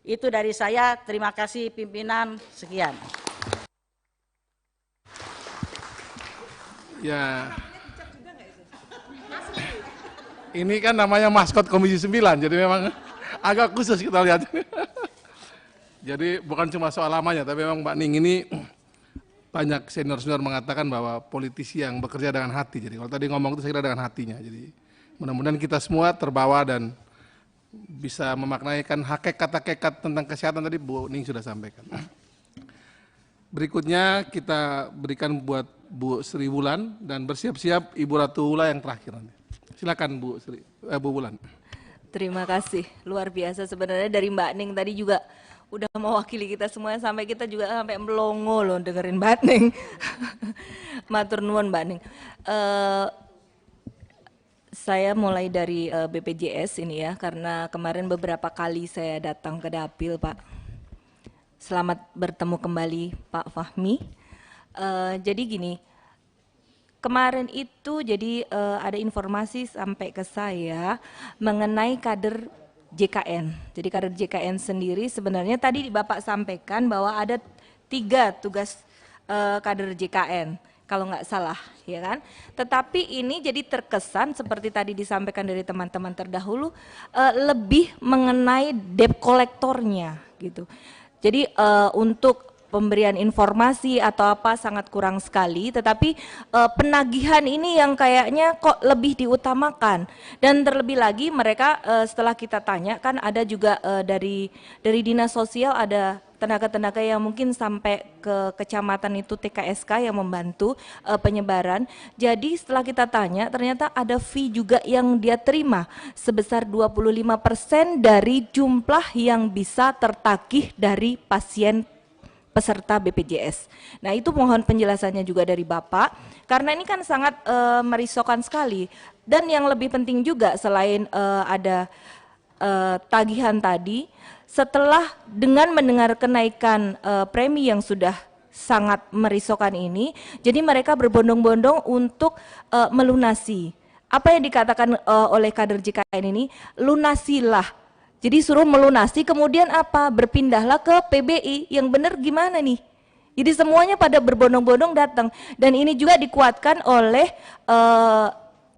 [SPEAKER 7] Itu dari saya. Terima kasih pimpinan. Sekian.
[SPEAKER 5] Ya. Ini kan namanya maskot Komisi 9, jadi memang agak khusus kita lihat. Jadi bukan cuma soal lamanya, tapi memang Mbak Ning ini banyak senior-senior mengatakan bahwa politisi yang bekerja dengan hati. Jadi kalau tadi ngomong itu saya kira dengan hatinya. Jadi mudah-mudahan kita semua terbawa dan bisa memaknaikan hakikat-hakikat tentang kesehatan tadi Bu Ning sudah sampaikan. Berikutnya kita berikan buat Bu Sri Wulan dan bersiap-siap Ibu Ratu Wula yang terakhir nanti. Silakan Bu Wulan.
[SPEAKER 8] Terima kasih, luar biasa sebenarnya dari Mbak Ning tadi juga udah mewakili kita semua, sampai kita juga sampai melongo loh dengerin Mbak Ning. Matur nuwun Mbak Ning. Saya mulai dari BPJS ini ya, karena kemarin beberapa kali saya datang ke Dapil Pak. Selamat bertemu kembali Pak Fahmi. Jadi gini, kemarin itu jadi ada informasi sampai ke saya mengenai kader JKN. Jadi kader JKN sendiri sebenarnya tadi Bapak sampaikan bahwa ada 3 tugas kader JKN kalau nggak salah, ya kan? Tetapi ini jadi terkesan seperti tadi disampaikan dari teman-teman terdahulu lebih mengenai debt kolektornya gitu. Jadi untuk pemberian informasi atau apa sangat kurang sekali, tetapi penagihan ini yang kayaknya kok lebih diutamakan. Dan terlebih lagi mereka setelah kita tanya kan ada juga dari dinas sosial ada tenaga-tenaga yang mungkin sampai ke kecamatan itu TKSK yang membantu penyebaran. Jadi setelah kita tanya ternyata ada fee juga yang dia terima sebesar 25% dari jumlah yang bisa tertagih dari pasien peserta BPJS. Nah itu mohon penjelasannya juga dari Bapak, karena ini kan sangat merisaukan sekali. Dan yang lebih penting juga selain ada tagihan tadi, setelah dengan mendengar kenaikan premi yang sudah sangat merisaukan ini, jadi mereka berbondong-bondong untuk melunasi. Apa yang dikatakan oleh kader JKN ini, lunasilah. Jadi suruh melunasi, kemudian apa? Berpindahlah ke PBI. Yang benar gimana nih? Jadi semuanya pada berbondong-bondong datang. Dan ini juga dikuatkan oleh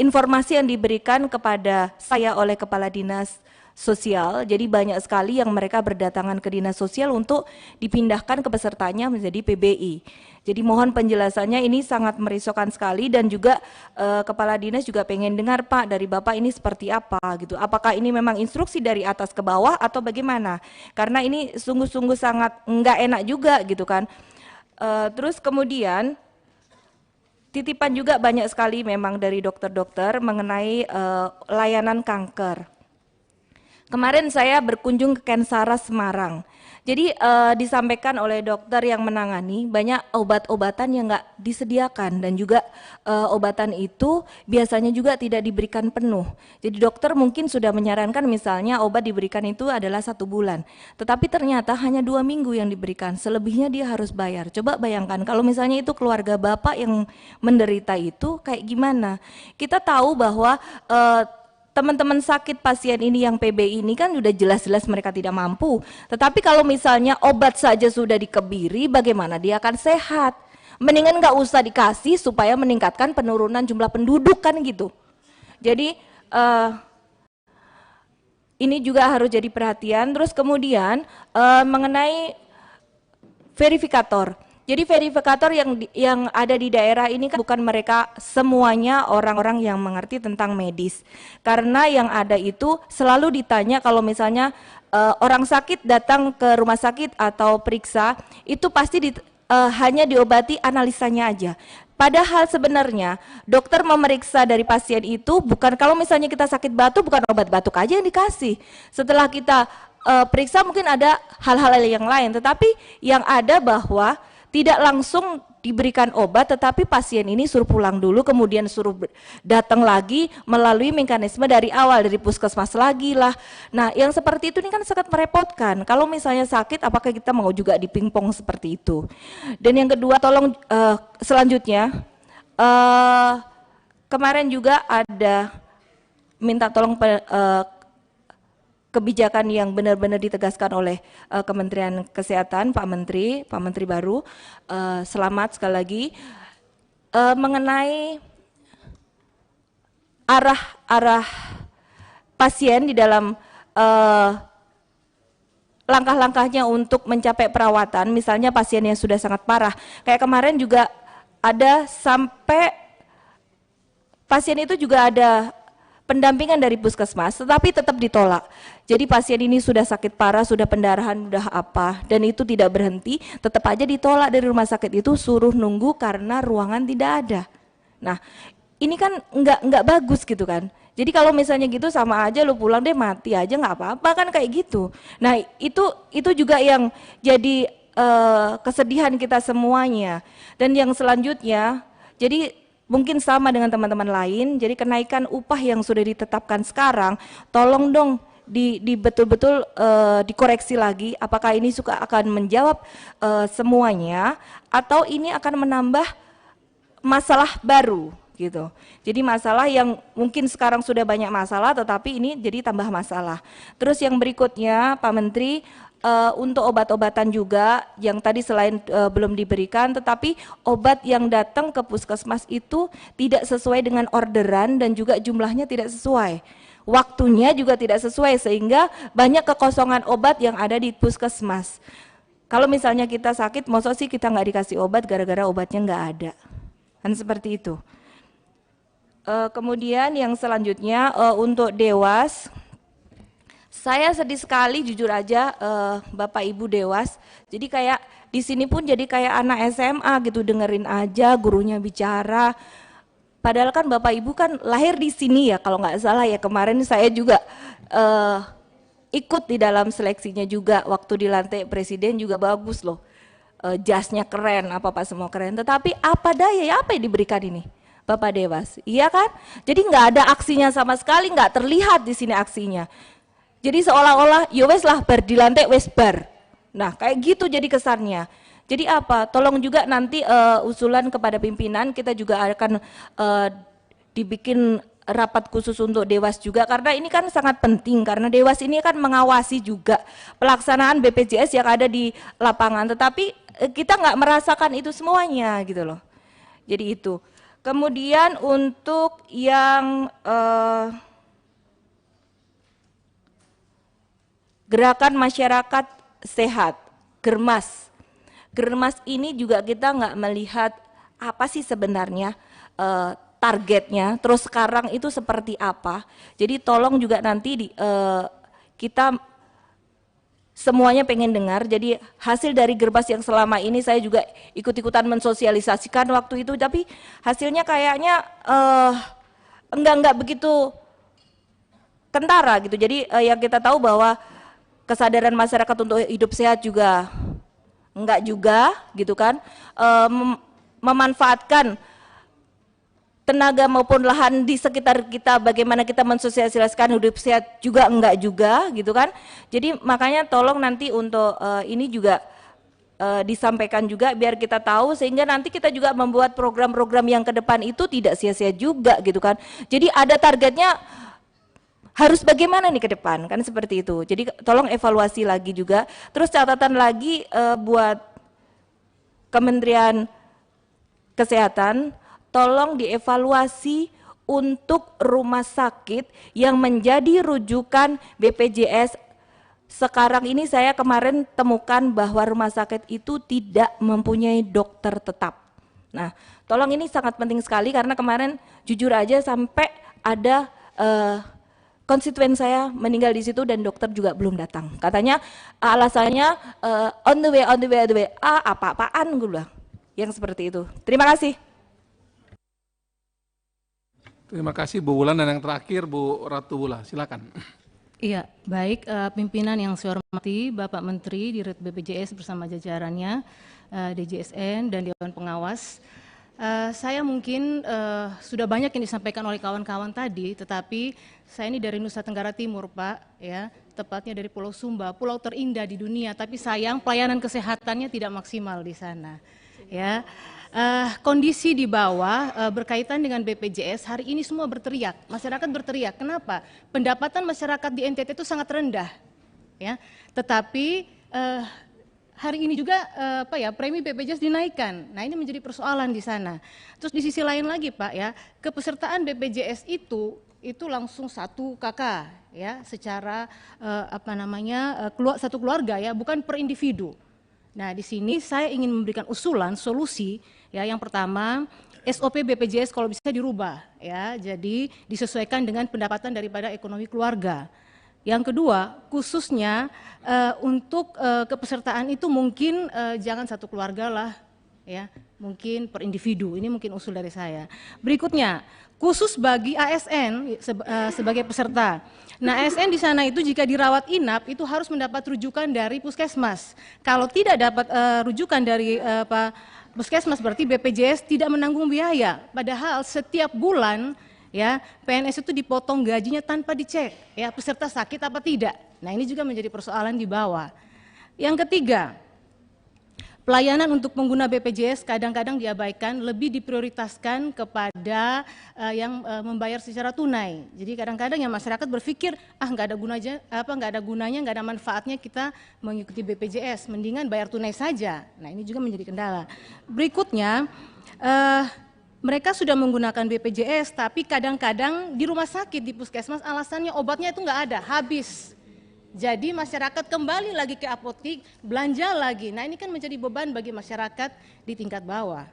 [SPEAKER 8] informasi yang diberikan kepada saya oleh Kepala Dinas Sosial. Jadi banyak sekali yang mereka berdatangan ke Dinas Sosial untuk dipindahkan ke pesertanya menjadi PBI. Jadi mohon penjelasannya, ini sangat merisaukan sekali. Dan juga Kepala Dinas juga pengen dengar Pak dari Bapak ini seperti apa gitu. Apakah ini memang instruksi dari atas ke bawah atau bagaimana? Karena ini sungguh-sungguh sangat enggak enak juga gitu kan. Terus kemudian titipan juga banyak sekali memang dari dokter-dokter mengenai layanan kanker. Kemarin saya berkunjung ke Kensara Semarang. Jadi disampaikan oleh dokter yang menangani banyak obat-obatan yang nggak disediakan, dan juga obatan itu biasanya juga tidak diberikan penuh. Jadi dokter mungkin sudah menyarankan misalnya obat diberikan itu adalah 1 bulan, tetapi ternyata hanya 2 minggu yang diberikan, selebihnya dia harus bayar. Coba bayangkan kalau misalnya itu keluarga Bapak yang menderita itu kayak gimana. Kita tahu bahwa teman-teman sakit pasien ini yang PBI ini kan sudah jelas-jelas mereka tidak mampu. Tetapi kalau misalnya obat saja sudah dikebiri, bagaimana dia akan sehat? Mendingan nggak usah dikasih supaya meningkatkan penurunan jumlah penduduk kan gitu. Jadi ini juga harus jadi perhatian. Terus kemudian mengenai verifikator. Jadi verifikator yang ada di daerah ini kan bukan mereka semuanya orang-orang yang mengerti tentang medis. Karena yang ada itu selalu ditanya kalau misalnya orang sakit datang ke rumah sakit atau periksa, itu pasti hanya diobati analisanya aja. Padahal sebenarnya dokter memeriksa dari pasien itu bukan, kalau misalnya kita sakit batuk bukan obat batuk aja yang dikasih. Setelah kita periksa mungkin ada hal-hal yang lain, tetapi yang ada bahwa tidak langsung diberikan obat, tetapi pasien ini suruh pulang dulu, kemudian suruh datang lagi melalui mekanisme dari awal, dari puskesmas lagi lah. Nah yang seperti itu ini kan sangat merepotkan. Kalau misalnya sakit, apakah kita mau juga dipingpong seperti itu? Dan yang kedua, tolong selanjutnya, kemarin juga ada minta tolong kebijakan yang benar-benar ditegaskan oleh Kementerian Kesehatan, Pak Menteri baru, selamat sekali lagi, mengenai arah pasien di dalam langkah-langkahnya untuk mencapai perawatan, misalnya pasien yang sudah sangat parah. Kayak kemarin juga ada sampai pasien itu juga ada pendampingan dari puskesmas, tetapi tetap ditolak. Jadi pasien ini sudah sakit parah, sudah pendarahan, sudah apa, dan itu tidak berhenti, tetap aja ditolak dari rumah sakit itu, suruh nunggu karena ruangan tidak ada. Nah, ini kan nggak bagus gitu kan. Jadi kalau misalnya gitu sama aja lu pulang deh mati aja nggak apa-apa kan kayak gitu. Nah itu juga yang jadi kesedihan kita semuanya. Dan yang selanjutnya, jadi mungkin sama dengan teman-teman lain, jadi kenaikan upah yang sudah ditetapkan sekarang, tolong dong di betul-betul dikoreksi lagi, apakah ini suka akan menjawab semuanya, atau ini akan menambah masalah baru gitu. Jadi masalah yang mungkin sekarang sudah banyak masalah, tetapi ini jadi tambah masalah. Terus yang berikutnya, Pak Menteri, untuk obat-obatan juga yang tadi selain belum diberikan, tetapi obat yang datang ke puskesmas itu tidak sesuai dengan orderan dan juga jumlahnya tidak sesuai. Waktunya juga tidak sesuai sehingga banyak kekosongan obat yang ada di puskesmas. Kalau misalnya kita sakit, masa sih kita nggak dikasih obat gara-gara obatnya nggak ada. Kan seperti itu. Kemudian yang selanjutnya untuk Dewas, saya sedih sekali jujur aja Bapak Ibu Dewas. Jadi kayak di sini pun jadi kayak anak SMA gitu, dengerin aja gurunya bicara. Padahal kan Bapak Ibu kan lahir di sini ya kalau nggak salah ya, kemarin saya juga ikut di dalam seleksinya juga waktu dilantik presiden juga bagus loh. Jasnya keren, apa semua keren. Tetapi apa daya ya apa yang diberikan ini? Bapak Dewas, iya kan? Jadi nggak ada aksinya sama sekali, nggak terlihat di sini aksinya. Jadi seolah-olah, ya wes lah bar dilantik wes bar. Nah kayak gitu jadi kesannya. Jadi apa? Tolong juga nanti usulan kepada pimpinan, kita juga akan dibikin rapat khusus untuk Dewas juga, karena ini kan sangat penting, karena Dewas ini kan mengawasi juga pelaksanaan BPJS yang ada di lapangan, tetapi kita nggak merasakan itu semuanya gitu loh. Jadi itu. Kemudian untuk yang gerakan masyarakat sehat, Germas. Germas ini juga kita nggak melihat apa sih sebenarnya targetnya, terus sekarang itu seperti apa. Jadi tolong juga nanti kita semuanya pengen dengar. Jadi hasil dari Germas yang selama ini saya juga ikut-ikutan mensosialisasikan waktu itu, tapi hasilnya kayaknya enggak begitu kentara gitu. Jadi yang kita tahu bahwa kesadaran masyarakat untuk hidup sehat juga enggak juga gitu kan, memanfaatkan tenaga maupun lahan di sekitar kita, bagaimana kita mensosialisasikan hidup sehat juga enggak juga gitu kan. Jadi makanya tolong nanti untuk ini juga disampaikan juga biar kita tahu, sehingga nanti kita juga membuat program-program yang ke depan itu tidak sia-sia juga gitu kan. Jadi ada targetnya harus bagaimana nih ke depan kan, seperti itu. Jadi tolong evaluasi lagi juga. Terus catatan lagi buat Kementerian Kesehatan, tolong dievaluasi untuk rumah sakit yang menjadi rujukan BPJS. Sekarang ini saya kemarin temukan bahwa rumah sakit itu tidak mempunyai dokter tetap. Nah, tolong ini sangat penting sekali, karena kemarin jujur aja sampai ada konstituen saya meninggal di situ dan dokter juga belum datang. Katanya alasannya on the way. Apa-apaan gue bilang. Yang seperti itu. Terima kasih.
[SPEAKER 5] Terima kasih Bu Wulan, dan yang terakhir Bu Ratu Wula, silakan.
[SPEAKER 9] Iya, baik pimpinan yang saya hormati, Bapak Menteri Dirut BPJS bersama jajarannya, DJSN dan Dewan Pengawas. Saya mungkin sudah banyak yang disampaikan oleh kawan-kawan tadi, tetapi saya ini dari Nusa Tenggara Timur, Pak, ya, tepatnya dari Pulau Sumba, pulau terindah di dunia, tapi sayang pelayanan kesehatannya tidak maksimal di sana, ya. Kondisi di bawah berkaitan dengan BPJS hari ini semua berteriak, masyarakat berteriak. Kenapa? Pendapatan masyarakat di NTT itu sangat rendah, ya. Tetapi hari ini juga premi BPJS dinaikkan. Nah ini menjadi persoalan di sana. Terus di sisi lain lagi Pak ya, kepesertaan BPJS itu langsung satu kakak ya, secara satu keluarga ya, bukan per individu. Nah, di sini saya ingin memberikan usulan solusi ya. Yang pertama, SOP BPJS kalau bisa dirubah ya. Jadi disesuaikan dengan pendapatan daripada ekonomi keluarga. Yang kedua, khususnya untuk kepesertaan itu mungkin jangan satu keluarga lah ya, mungkin per individu. Ini mungkin usul dari saya. Berikutnya, khusus bagi ASN sebagai peserta. Nah, ASN di sana itu jika dirawat inap itu harus mendapat rujukan dari puskesmas. Kalau tidak dapat rujukan dari puskesmas berarti BPJS tidak menanggung biaya. Padahal setiap bulan ya PNS itu dipotong gajinya tanpa dicek ya peserta sakit apa tidak. Nah, ini juga menjadi persoalan di bawah. Yang ketiga, pelayanan untuk pengguna BPJS kadang-kadang diabaikan, lebih diprioritaskan kepada yang membayar secara tunai. Jadi kadang-kadang yang masyarakat berpikir nggak ada gunanya, nggak ada manfaatnya kita mengikuti BPJS, mendingan bayar tunai saja. Nah, ini juga menjadi kendala. Berikutnya, mereka sudah menggunakan BPJS, tapi kadang-kadang di rumah sakit, di puskesmas, alasannya obatnya itu nggak ada, habis. Jadi masyarakat kembali lagi ke apotik, belanja lagi. Nah, ini kan menjadi beban bagi masyarakat di tingkat bawah.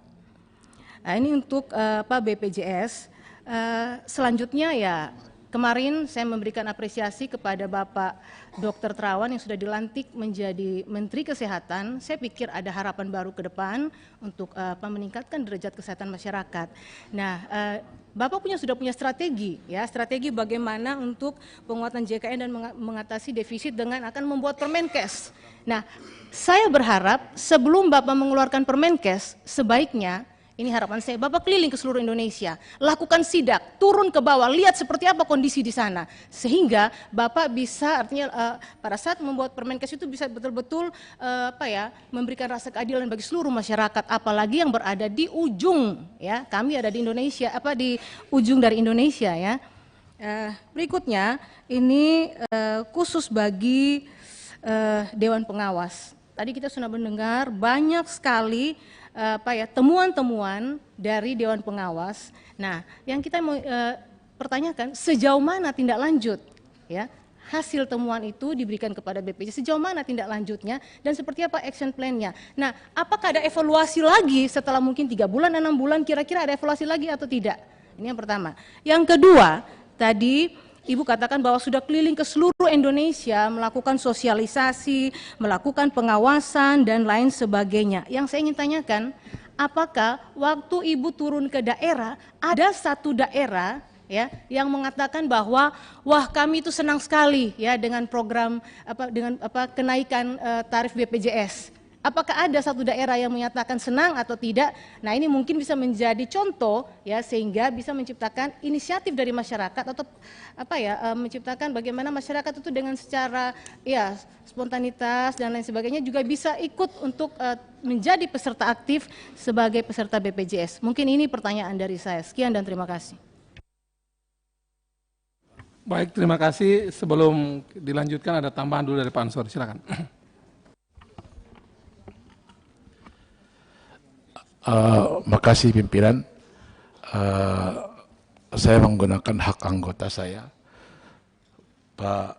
[SPEAKER 9] Nah, ini untuk BPJS. Selanjutnya ya, kemarin saya memberikan apresiasi kepada Bapak Dr. Terawan yang sudah dilantik menjadi Menteri Kesehatan. Saya pikir ada harapan baru ke depan untuk meningkatkan derajat kesehatan masyarakat. Nah, Bapak sudah punya strategi, ya, strategi bagaimana untuk penguatan JKN dan mengatasi defisit dengan akan membuat Permenkes. Nah, saya berharap sebelum Bapak mengeluarkan Permenkes, sebaiknya, ini harapan saya, Bapak keliling ke seluruh Indonesia, lakukan sidak, turun ke bawah, lihat seperti apa kondisi di sana, sehingga Bapak bisa, artinya pada saat membuat Permenkes itu bisa betul-betul memberikan rasa keadilan bagi seluruh masyarakat, apalagi yang berada di ujung, ya, kami ada di Indonesia, di ujung dari Indonesia, ya. Berikutnya, ini khusus bagi Dewan Pengawas. Tadi kita sudah mendengar banyak sekali temuan-temuan dari Dewan Pengawas. Nah, yang kita mau pertanyakan, sejauh mana tindak lanjut, ya, hasil temuan itu diberikan kepada BPJS, sejauh mana tindak lanjutnya dan seperti apa action plan-nya. Nah, apakah ada evaluasi lagi setelah mungkin 3 bulan, 6 bulan, kira-kira ada evaluasi lagi atau tidak? Ini yang pertama. Yang kedua, tadi Ibu katakan bahwa sudah keliling ke seluruh Indonesia melakukan sosialisasi, melakukan pengawasan dan lain sebagainya. Yang saya ingin tanyakan, apakah waktu Ibu turun ke daerah ada satu daerah ya yang mengatakan bahwa wah kami itu senang sekali ya dengan program kenaikan tarif BPJS. Apakah ada satu daerah yang menyatakan senang atau tidak? Nah, ini mungkin bisa menjadi contoh ya sehingga bisa menciptakan inisiatif dari masyarakat atau menciptakan bagaimana masyarakat itu dengan secara ya spontanitas dan lain sebagainya juga bisa ikut untuk menjadi peserta aktif sebagai peserta BPJS. Mungkin ini pertanyaan dari saya. Sekian dan terima kasih.
[SPEAKER 5] Baik, terima kasih. Sebelum dilanjutkan ada tambahan dulu dari Pak Ansor, silakan.
[SPEAKER 10] Makasih pimpinan. Saya menggunakan hak anggota saya, Pak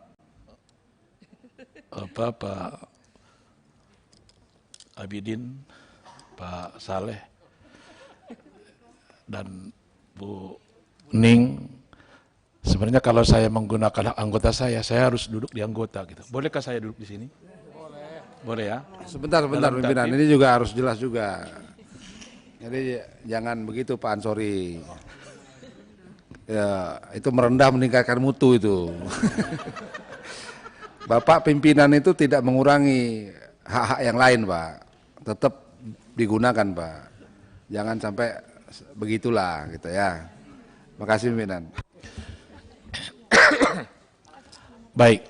[SPEAKER 10] Abidin, Pak Saleh, dan Bu Ning. Sebenarnya kalau saya menggunakan hak anggota saya harus duduk di anggota gitu. Bolehkah saya duduk di sini? Boleh ya?
[SPEAKER 1] Sebentar pimpinan, ini juga harus jelas juga. Jadi jangan begitu Pak Ansori. Ya, itu merendah meningkatkan mutu itu. Bapak pimpinan itu tidak mengurangi hak-hak yang lain, Pak. Tetap digunakan, Pak. Jangan sampai begitulah gitu ya. Makasih pimpinan.
[SPEAKER 10] Baik.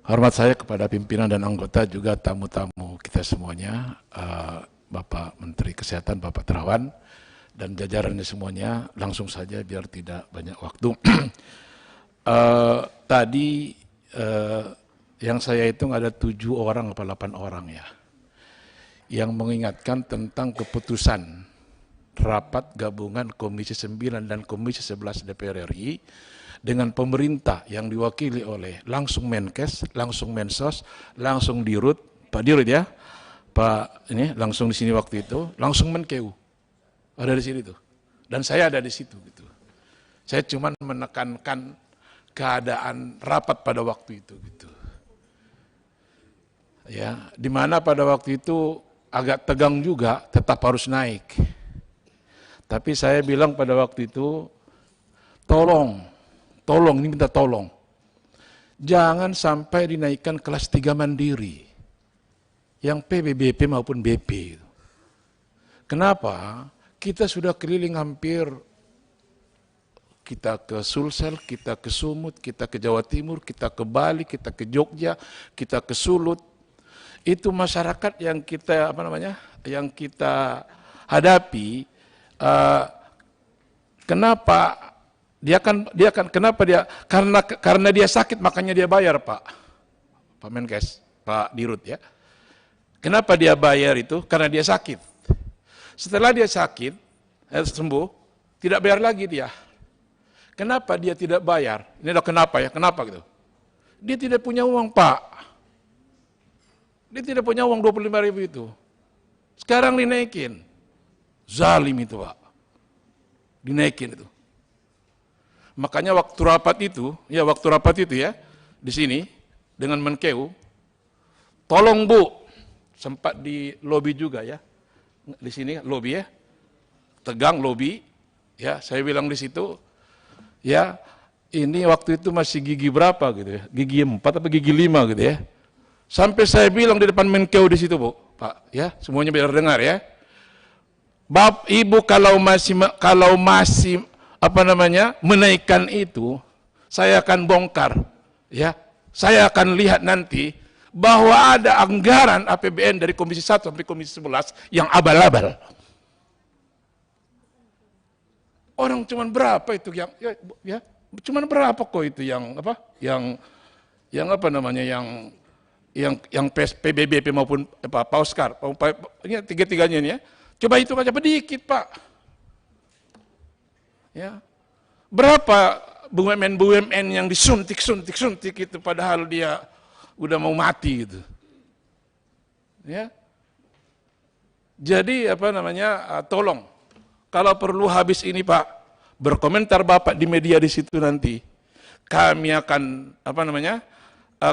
[SPEAKER 10] Hormat saya kepada pimpinan dan anggota juga tamu-tamu kita semuanya, Bapak Menteri Kesehatan, Bapak Terawan, dan jajarannya semuanya, langsung saja biar tidak banyak waktu. Tadi yang saya hitung ada 7 orang atau 8 orang ya, yang mengingatkan tentang keputusan rapat gabungan Komisi 9 dan Komisi 11 DPR RI, dengan pemerintah yang diwakili oleh langsung Menkes, langsung Mensos, langsung Dirut, Pak Dirut ya, Pak ini langsung di sini waktu itu, langsung Menkeu, ada di sini tuh, dan saya ada di situ gitu. Saya cuma menekankan keadaan rapat pada waktu itu gitu. Ya, di mana pada waktu itu agak tegang juga, tetap harus naik. Tapi saya bilang pada waktu itu, tolong, ini minta tolong. Jangan sampai dinaikkan kelas 3 mandiri. Yang PBBP maupun BP. Kenapa? Kita sudah keliling hampir, kita ke Sulsel, kita ke Sumut, kita ke Jawa Timur, kita ke Bali, kita ke Jogja, kita ke Sulut. Itu masyarakat yang kita yang kita hadapi. Kenapa karena dia sakit makanya dia bayar, Pak Menkes, Pak Dirut ya. Kenapa dia bayar itu? Karena dia sakit. Setelah dia sakit, sembuh, tidak bayar lagi dia. Kenapa dia tidak bayar? Ini adalah kenapa ya? Kenapa gitu? Dia tidak punya uang, Pak. Dia tidak punya uang 25.000 itu. Sekarang dinaikin. Zalim itu, Pak. Dinaikin itu. Makanya waktu rapat itu ya, di sini dengan Menkeu, tolong Bu, sempat di lobi juga ya. Di sini lobi ya. Tegang lobi, ya, saya bilang di situ ya, ini waktu itu masih gigi berapa gitu ya? Gigi 4 atau gigi 5 gitu ya. Sampai saya bilang di depan Menkeu di situ, Bu, Pak, ya, semuanya biar dengar ya. Ibu kalau masih menaikkan itu, saya akan bongkar, ya. Saya akan lihat nanti bahwa ada anggaran APBN dari Komisi 1 sampai Komisi 11 yang abal-abal. Orang cuman berapa itu ya, cuman berapa kok itu yang PBBP maupun Pauskar, ini tiga-tiganya ini ya. Coba hitung aja sedikit, Pak. Ya. Berapa BUMN yang disuntik itu padahal dia udah mau mati gitu. Ya. Jadi tolong kalau perlu habis ini, Pak, berkomentar Bapak di media di situ nanti. Kami akan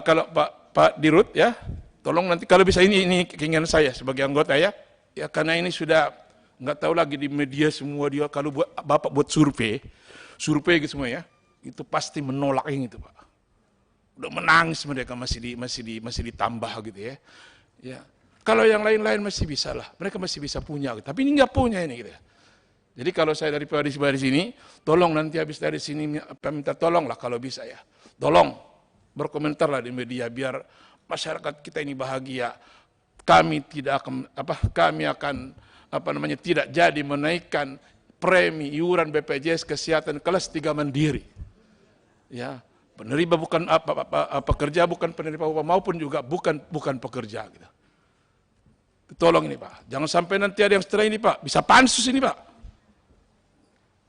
[SPEAKER 10] kalau Pak Dirut ya, tolong nanti kalau bisa ini keinginan saya sebagai anggota ya. Ya karena ini sudah nggak tahu lagi di media semua dia kalau Bapak buat survei gitu semua ya, itu pasti menolak yang itu, Pak. Udah menangis mereka masih ditambah gitu ya. Ya. Kalau yang lain-lain masih bisa lah, mereka masih bisa punya, gitu. Tapi ini nggak punya ini gitu ya. Jadi kalau saya dari sini, tolong nanti habis dari sini minta tolong lah kalau bisa ya. Tolong berkomentar lah di media biar masyarakat kita ini bahagia. Kami akan tidak jadi menaikkan premi iuran BPJS Kesehatan kelas 3 mandiri. Ya, penerima bukan pekerja bukan penerima upah maupun juga bukan pekerja gitu. Tolong ini, Pak. Jangan sampai nanti ada yang setelah ini, Pak, bisa pansus ini, Pak.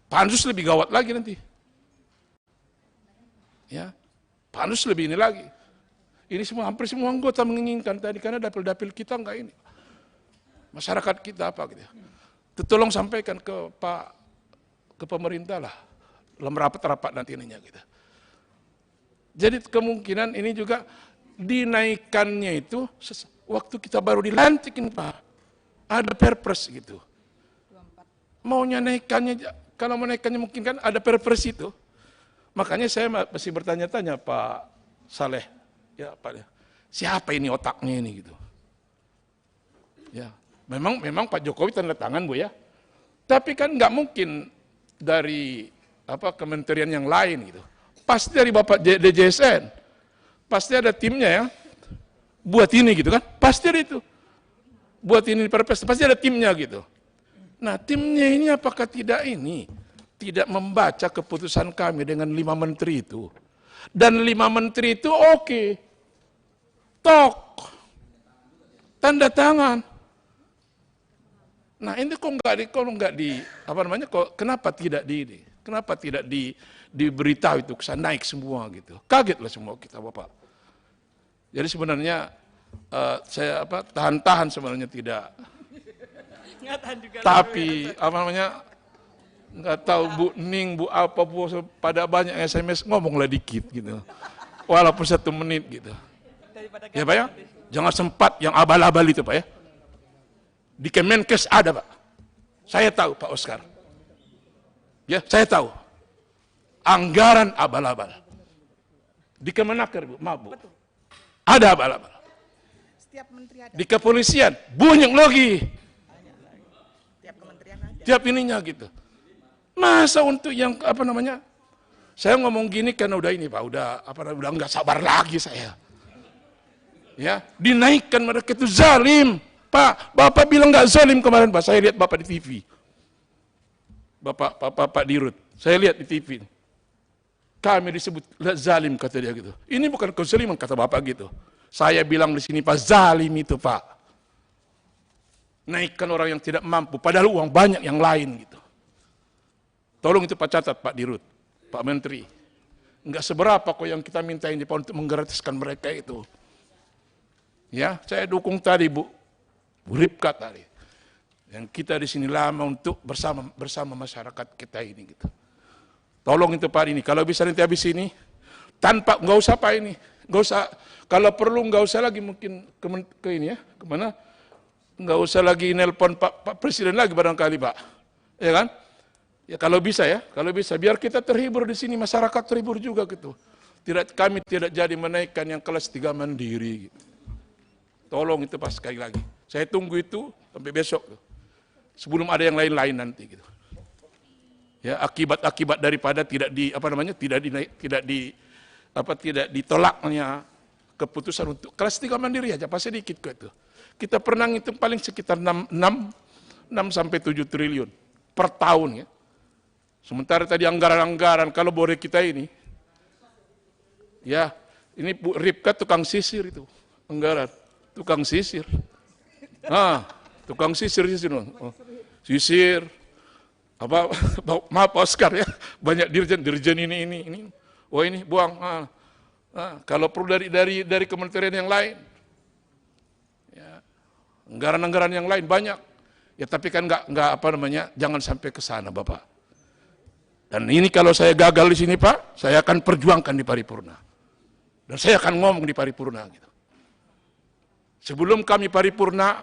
[SPEAKER 10] Pansus lebih gawat lagi nanti. Ya. Pansus lebih ini lagi. Ini hampir semua anggota menginginkan tadi karena dapil-dapil kita enggak ini. Masyarakat kita apa gitu. Tolong sampaikan ke pemerintah lah dalam rapat-rapat nanti ininya gitu. Jadi kemungkinan ini juga dinaikannya itu waktu kita baru dilantik ini, Pak. Ada perpres gitu. Maunya naikannya, kalau mau naikannya mungkin kan ada perpres itu. Makanya saya masih bertanya-tanya Pak Saleh, ya Pak, siapa ini otaknya ini gitu. Ya, memang Pak Jokowi tanda tangan Bu ya. Tapi kan nggak mungkin dari kementerian yang lain gitu. Pasti dari Bapak DJSN. Pasti ada timnya ya. Buat ini gitu kan. Pasti ada itu. Buat ini perpres, pasti ada timnya gitu. Nah, timnya ini apakah tidak membaca keputusan kami dengan 5 menteri itu. Dan 5 menteri itu oke. Tok. Tanda tangan. Nah, ini kenapa tidak diberitahu itu naik semua gitu. Kagetlah semua kita, Bapak. Jadi sebenarnya saya tahan-tahan sebenarnya tidak. Tapi nggak tahu Bu Ning, Bu pada banyak SMS ngomonglah dikit gitu. Walaupun 1 menit gitu. Ya Pak ya? Jangan sempat yang abal-abal itu Pak ya. Di Kemenkes ada Pak. Saya tahu Pak Oscar. Ya, saya tahu. Anggaran abal-abal. Di Kemenaker Bu, maaf Bu. Ada abal-abal.
[SPEAKER 4] Setiap menteri ada.
[SPEAKER 10] Di kepolisian, banyak lagi.
[SPEAKER 4] Tiap kementerian ada.
[SPEAKER 10] Tiap ininya gitu. Masa untuk yang apa namanya? Saya ngomong gini karena udah ini Pak, udah nggak sabar lagi saya. Ya, dinaikkan mereka itu zalim. Pak, Bapak bilang nggak zalim kemarin Pak, saya lihat Bapak di TV. Bapak Dirut, saya lihat di TV. Kami disebut zalim kata dia gitu. Ini bukan kezaliman kata Bapak gitu. Saya bilang di sini Pak, zalim itu Pak. Naikkan orang yang tidak mampu, padahal uang banyak yang lain gitu. Tolong itu Pak catat Pak Dirut, Pak Menteri. Enggak seberapa kok yang kita minta ini Pak untuk menggratiskan mereka itu. Ya, saya dukung tadi Bu Ripka tadi. Yang kita di sini lama untuk bersama masyarakat kita ini gitu. Tolong itu Pak ini, kalau bisa nanti habis ini, tanpa nggak usah Pak ini, nggak usah. Kalau perlu nggak usah lagi mungkin ke ini ya, kemana? Nggak usah lagi nelpon Pak Presiden lagi barangkali Pak, ya kan? Ya kalau bisa ya, kalau bisa biar kita terhibur di sini, masyarakat terhibur juga gitu. Kami tidak jadi menaikkan yang kelas 3 mandiri. Gitu. Tolong itu Pak sekali lagi. Saya tunggu itu sampai besok, sebelum ada yang lain-lain nanti gitu. Ya akibat daripada tidak ditolaknya keputusan untuk kelas 3 mandiri aja pas sedikit kok itu. Kita pernah ngitung paling sekitar 6 sampai 7 triliun per tahun ya. Sementara tadi anggaran-anggaran kalau boleh kita ini ya, ini Bu Ripka tukang sisir itu. Anggaran tukang sisir. Tukang sisir di sini. Sisir apa maaf Oscar ya, banyak dirjen ini. Oh ini buang. Kalau perlu dari kementerian yang lain, ya, anggaran-anggaran yang lain banyak. Ya tapi kan nggak apa namanya, jangan sampai ke sana Bapak. Dan ini kalau saya gagal di sini Pak, saya akan perjuangkan di paripurna. Dan saya akan ngomong di paripurna gitu. Sebelum kami paripurna,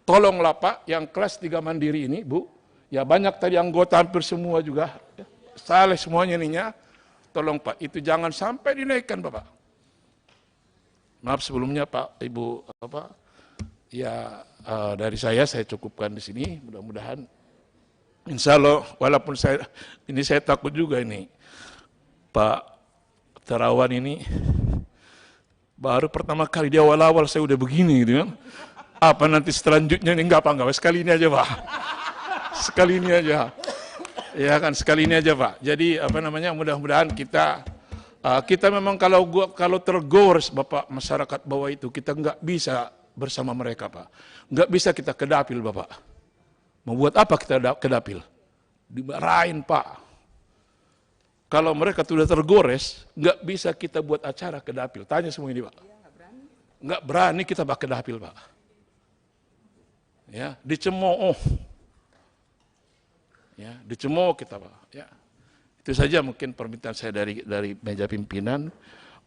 [SPEAKER 10] tolonglah Pak yang kelas 3 mandiri ini Bu, ya banyak tadi anggota hampir semua juga, ya, saleh semuanya ininya. Tolong Pak, itu jangan sampai dinaikkan Bapak. Maaf sebelumnya Pak, Ibu, ya dari saya cukupkan di sini. Mudah-mudahan, insya Allah, walaupun saya takut juga ini, Pak Terawan ini, baru pertama kali di awal-awal saya udah begini gitu kan. Apa nanti selanjutnya ini enggak sekali ini aja Pak. Sekali ini aja. Ya kan sekali ini aja Pak. Jadi apa namanya, mudah-mudahan kita memang kalau tergores Bapak masyarakat bawah itu, kita nggak bisa bersama mereka Pak. Nggak bisa kita ke dapil Bapak. Membuat apa kita ke dapil? Dimarahin Pak. Kalau mereka sudah tergores, nggak bisa kita buat acara ke dapil. Tanya semua ini Pak. Nggak berani kita ke dapil Pak. Ya, dicemooh. Ya, dicemooh kita Pak. Ya. Itu saja mungkin permintaan saya dari meja pimpinan.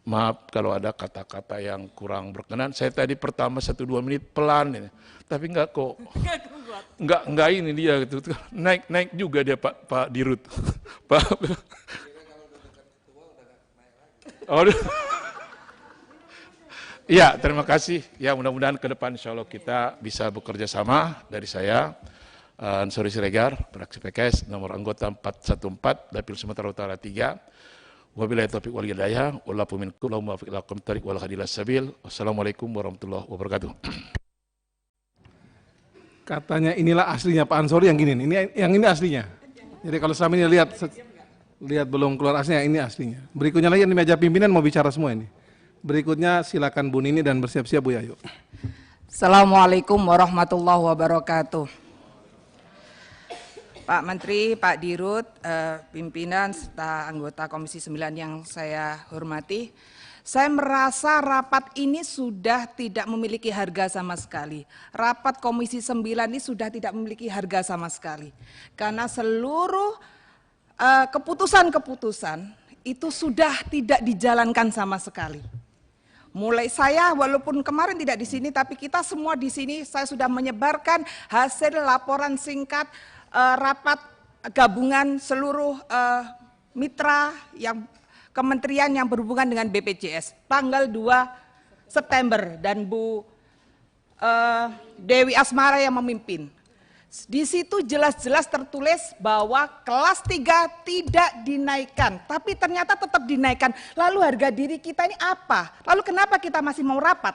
[SPEAKER 10] Maaf kalau ada kata-kata yang kurang berkenan. Saya tadi pertama 1-2 menit pelan ini. Tapi enggak kok. Enggak ini dia gitu. Naik juga dia Pak Dirut. Pak. Ya, terima kasih. Ya, mudah-mudahan ke depan insya Allah kita bisa bekerja sama dari saya. Ansori Siregar, fraksi PKS, nomor anggota 414, Dapil Sumatera Utara 3. Wabillahi taufiq wal hidayah, wallahu minkum, lahum muwaffiq ila aqwamit thariq wal hadilas sabil. Wassalamualaikum warahmatullahi wabarakatuh.
[SPEAKER 5] Katanya inilah aslinya Pak Ansori yang gini, yang ini aslinya. Jadi kalau selama ini lihat belum keluar aslinya, ini aslinya. Berikutnya lagi di meja pimpinan mau bicara semua ini. Berikutnya silakan Bu Nini dan bersiap-siap Bu Yayu.
[SPEAKER 4] Assalamualaikum warahmatullahi wabarakatuh. Pak Menteri, Pak Dirut, pimpinan serta anggota Komisi 9 yang saya hormati, saya merasa rapat ini sudah tidak memiliki harga sama sekali. Rapat Komisi 9 ini sudah tidak memiliki harga sama sekali. Karena seluruh keputusan-keputusan itu sudah tidak dijalankan sama sekali. Mulai saya walaupun kemarin tidak di sini, tapi kita semua di sini saya sudah menyebarkan hasil laporan singkat rapat gabungan seluruh mitra yang kementerian yang berhubungan dengan BPJS tanggal 2 September dan Bu Dewi Asmara yang memimpin. Di situ jelas-jelas tertulis bahwa kelas 3 tidak dinaikkan, tapi ternyata tetap dinaikkan. Lalu harga diri kita ini apa? Lalu kenapa kita masih mau rapat?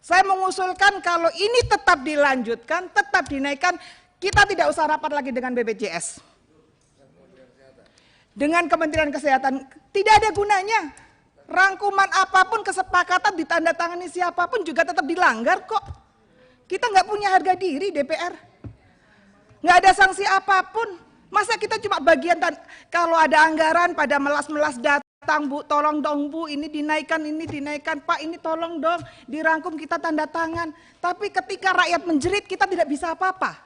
[SPEAKER 4] Saya mengusulkan kalau ini tetap dilanjutkan, tetap dinaikkan, kita tidak usah rapat lagi dengan BPJS. Dengan Kementerian Kesehatan, tidak ada gunanya. Rangkuman apapun, kesepakatan ditandatangani siapapun juga tetap dilanggar kok. Kita nggak punya harga diri DPR, nggak ada sanksi apapun. Masa kita cuma bagian kalau ada anggaran pada melas-melas datang, Bu, tolong dong Bu, ini dinaikkan, Pak, ini tolong dong, dirangkum kita tanda tangan. Tapi ketika rakyat menjerit kita tidak bisa apa-apa.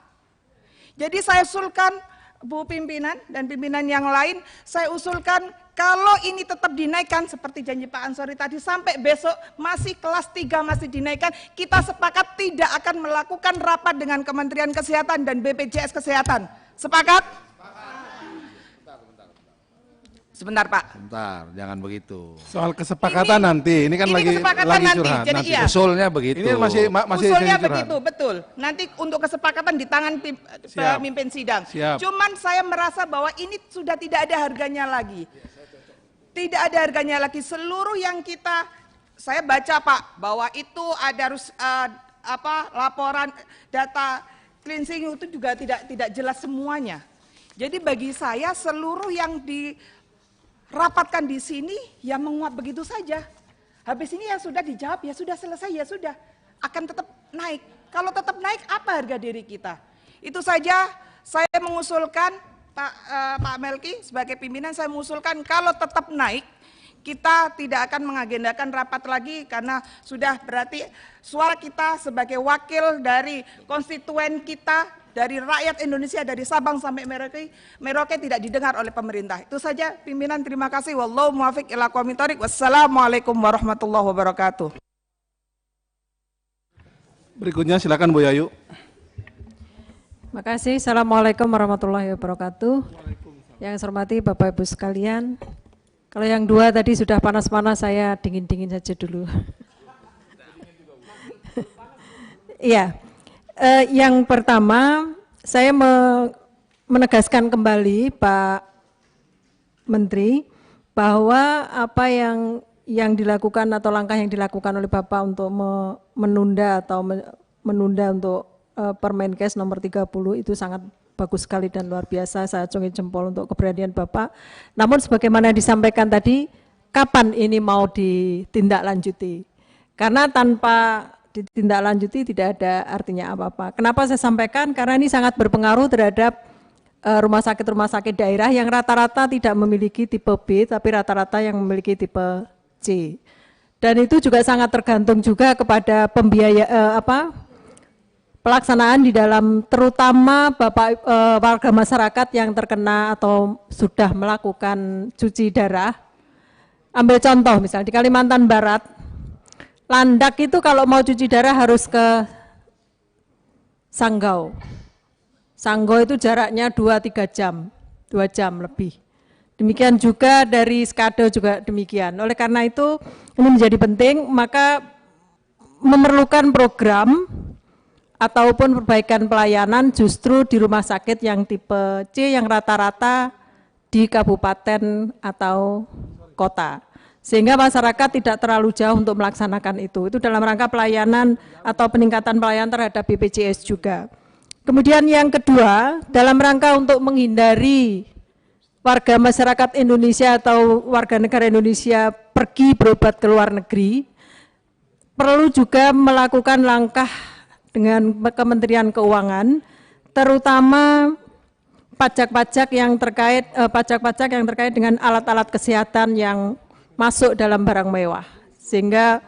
[SPEAKER 4] Jadi saya usulkan Bu pimpinan dan pimpinan yang lain, saya usulkan kalau ini tetap dinaikkan seperti janji Pak Ansori tadi, sampai besok masih kelas 3 masih dinaikkan, kita sepakat tidak akan melakukan rapat dengan Kementerian Kesehatan dan BPJS Kesehatan. Sepakat? Sebentar Pak.
[SPEAKER 1] Sebentar, jangan begitu.
[SPEAKER 5] Soal kesepakatan nanti, ini kan lagi curhat.
[SPEAKER 4] Jadi
[SPEAKER 5] nanti.
[SPEAKER 4] iya.
[SPEAKER 1] Usulnya begitu.
[SPEAKER 5] Ini masih
[SPEAKER 4] usulnya
[SPEAKER 5] curhat.
[SPEAKER 4] begitu, betul. Nanti untuk kesepakatan di tangan pemimpin sidang.
[SPEAKER 5] Siap.
[SPEAKER 4] Cuman saya merasa bahwa ini sudah tidak ada harganya lagi. Tidak ada harganya lagi. Seluruh yang saya baca Pak, bahwa itu ada laporan data cleansing itu juga tidak jelas semuanya. Jadi bagi saya seluruh yang dirapatkan di sini ya menguap begitu saja. Habis ini ya sudah dijawab, ya sudah selesai, ya sudah akan tetap naik. Kalau tetap naik apa harga diri kita? Itu saja saya mengusulkan Pak Melki sebagai pimpinan, saya mengusulkan kalau tetap naik kita tidak akan mengagendakan rapat lagi karena sudah berarti suara kita sebagai wakil dari konstituen kita, dari rakyat Indonesia, dari Sabang sampai Merauke tidak didengar oleh pemerintah. Itu saja pimpinan, terima kasih. Wallahu muwaffiq ila aqwamit thoriq. Wassalamualaikum warahmatullahi wabarakatuh.
[SPEAKER 5] Berikutnya silakan Bu Yayu.
[SPEAKER 11] Terima kasih. Assalamualaikum warahmatullahi wabarakatuh. Yang saya hormati Bapak Ibu sekalian. Kalau yang dua tadi sudah panas-panas, saya dingin-dingin saja dulu. Iya. Yang pertama, saya menegaskan kembali Pak Menteri bahwa apa yang dilakukan atau langkah yang dilakukan oleh Bapak untuk menunda atau menunda untuk Permenkes nomor 30 itu sangat bagus sekali dan luar biasa. Saya acungi jempol untuk keberanian Bapak. Namun sebagaimana disampaikan tadi, kapan ini mau ditindaklanjuti? Karena tanpa ditindaklanjuti tidak ada artinya apa-apa. Kenapa saya sampaikan? Karena ini sangat berpengaruh terhadap rumah sakit daerah yang rata-rata tidak memiliki tipe B, tapi rata-rata yang memiliki tipe C. Dan itu juga sangat tergantung juga kepada pelaksanaan di dalam terutama warga masyarakat yang terkena atau sudah melakukan cuci darah. Ambil contoh misalnya di Kalimantan Barat, landak itu kalau mau cuci darah harus ke Sanggau. Sanggau itu jaraknya 2-3 jam, 2 jam lebih. Demikian juga dari Skado juga demikian. Oleh karena itu ini menjadi penting, maka memerlukan program ataupun perbaikan pelayanan justru di rumah sakit yang tipe C yang rata-rata di kabupaten atau kota. Sehingga masyarakat tidak terlalu jauh untuk melaksanakan itu. Itu dalam rangka pelayanan atau peningkatan pelayanan terhadap BPJS juga. Kemudian yang kedua, dalam rangka untuk menghindari warga masyarakat Indonesia atau warga negara Indonesia pergi berobat ke luar negeri, perlu juga melakukan langkah dengan Kementerian Keuangan, terutama pajak-pajak yang terkait dengan alat-alat kesehatan yang masuk dalam barang mewah. Sehingga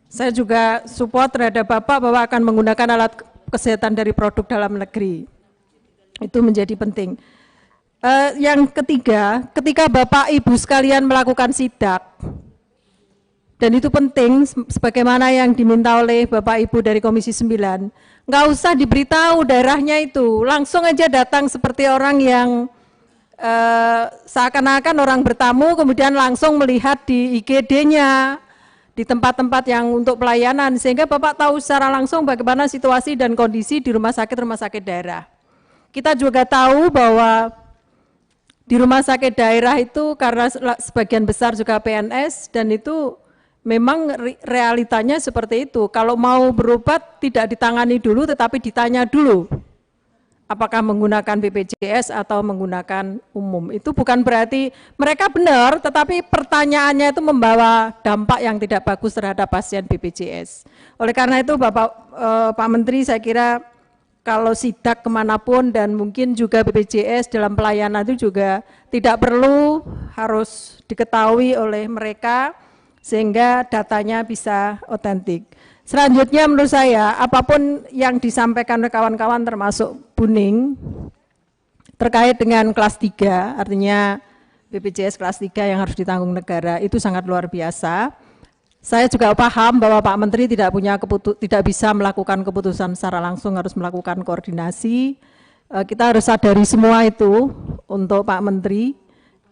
[SPEAKER 11] saya juga support terhadap Bapak bahwa akan menggunakan alat kesehatan dari produk dalam negeri. Itu menjadi penting. Yang ketiga, ketika Bapak Ibu sekalian melakukan sidak dan itu penting sebagaimana yang diminta oleh Bapak Ibu dari Komisi 9. Nggak usah diberitahu daerahnya itu, langsung aja datang seperti orang yang seakan-akan orang bertamu kemudian langsung melihat di IGD-nya, di tempat-tempat yang untuk pelayanan, sehingga Bapak tahu secara langsung bagaimana situasi dan kondisi di rumah sakit daerah. Kita juga tahu bahwa di rumah sakit daerah itu karena sebagian besar juga PNS dan itu memang realitanya seperti itu. Kalau mau berobat tidak ditangani dulu tetapi ditanya dulu apakah menggunakan BPJS atau menggunakan umum. Itu bukan berarti mereka benar, tetapi pertanyaannya itu membawa dampak yang tidak bagus terhadap pasien BPJS. Oleh karena itu Pak Menteri, saya kira kalau sidak kemanapun dan mungkin juga BPJS dalam pelayanan itu juga tidak perlu harus diketahui oleh mereka sehingga datanya bisa otentik. Selanjutnya menurut saya apapun yang disampaikan oleh kawan-kawan termasuk Buning terkait dengan kelas 3, artinya BPJS kelas 3 yang harus ditanggung negara itu sangat luar biasa. Saya juga paham bahwa Pak Menteri tidak bisa melakukan keputusan secara langsung, harus melakukan koordinasi. Kita harus sadari semua itu untuk Pak Menteri.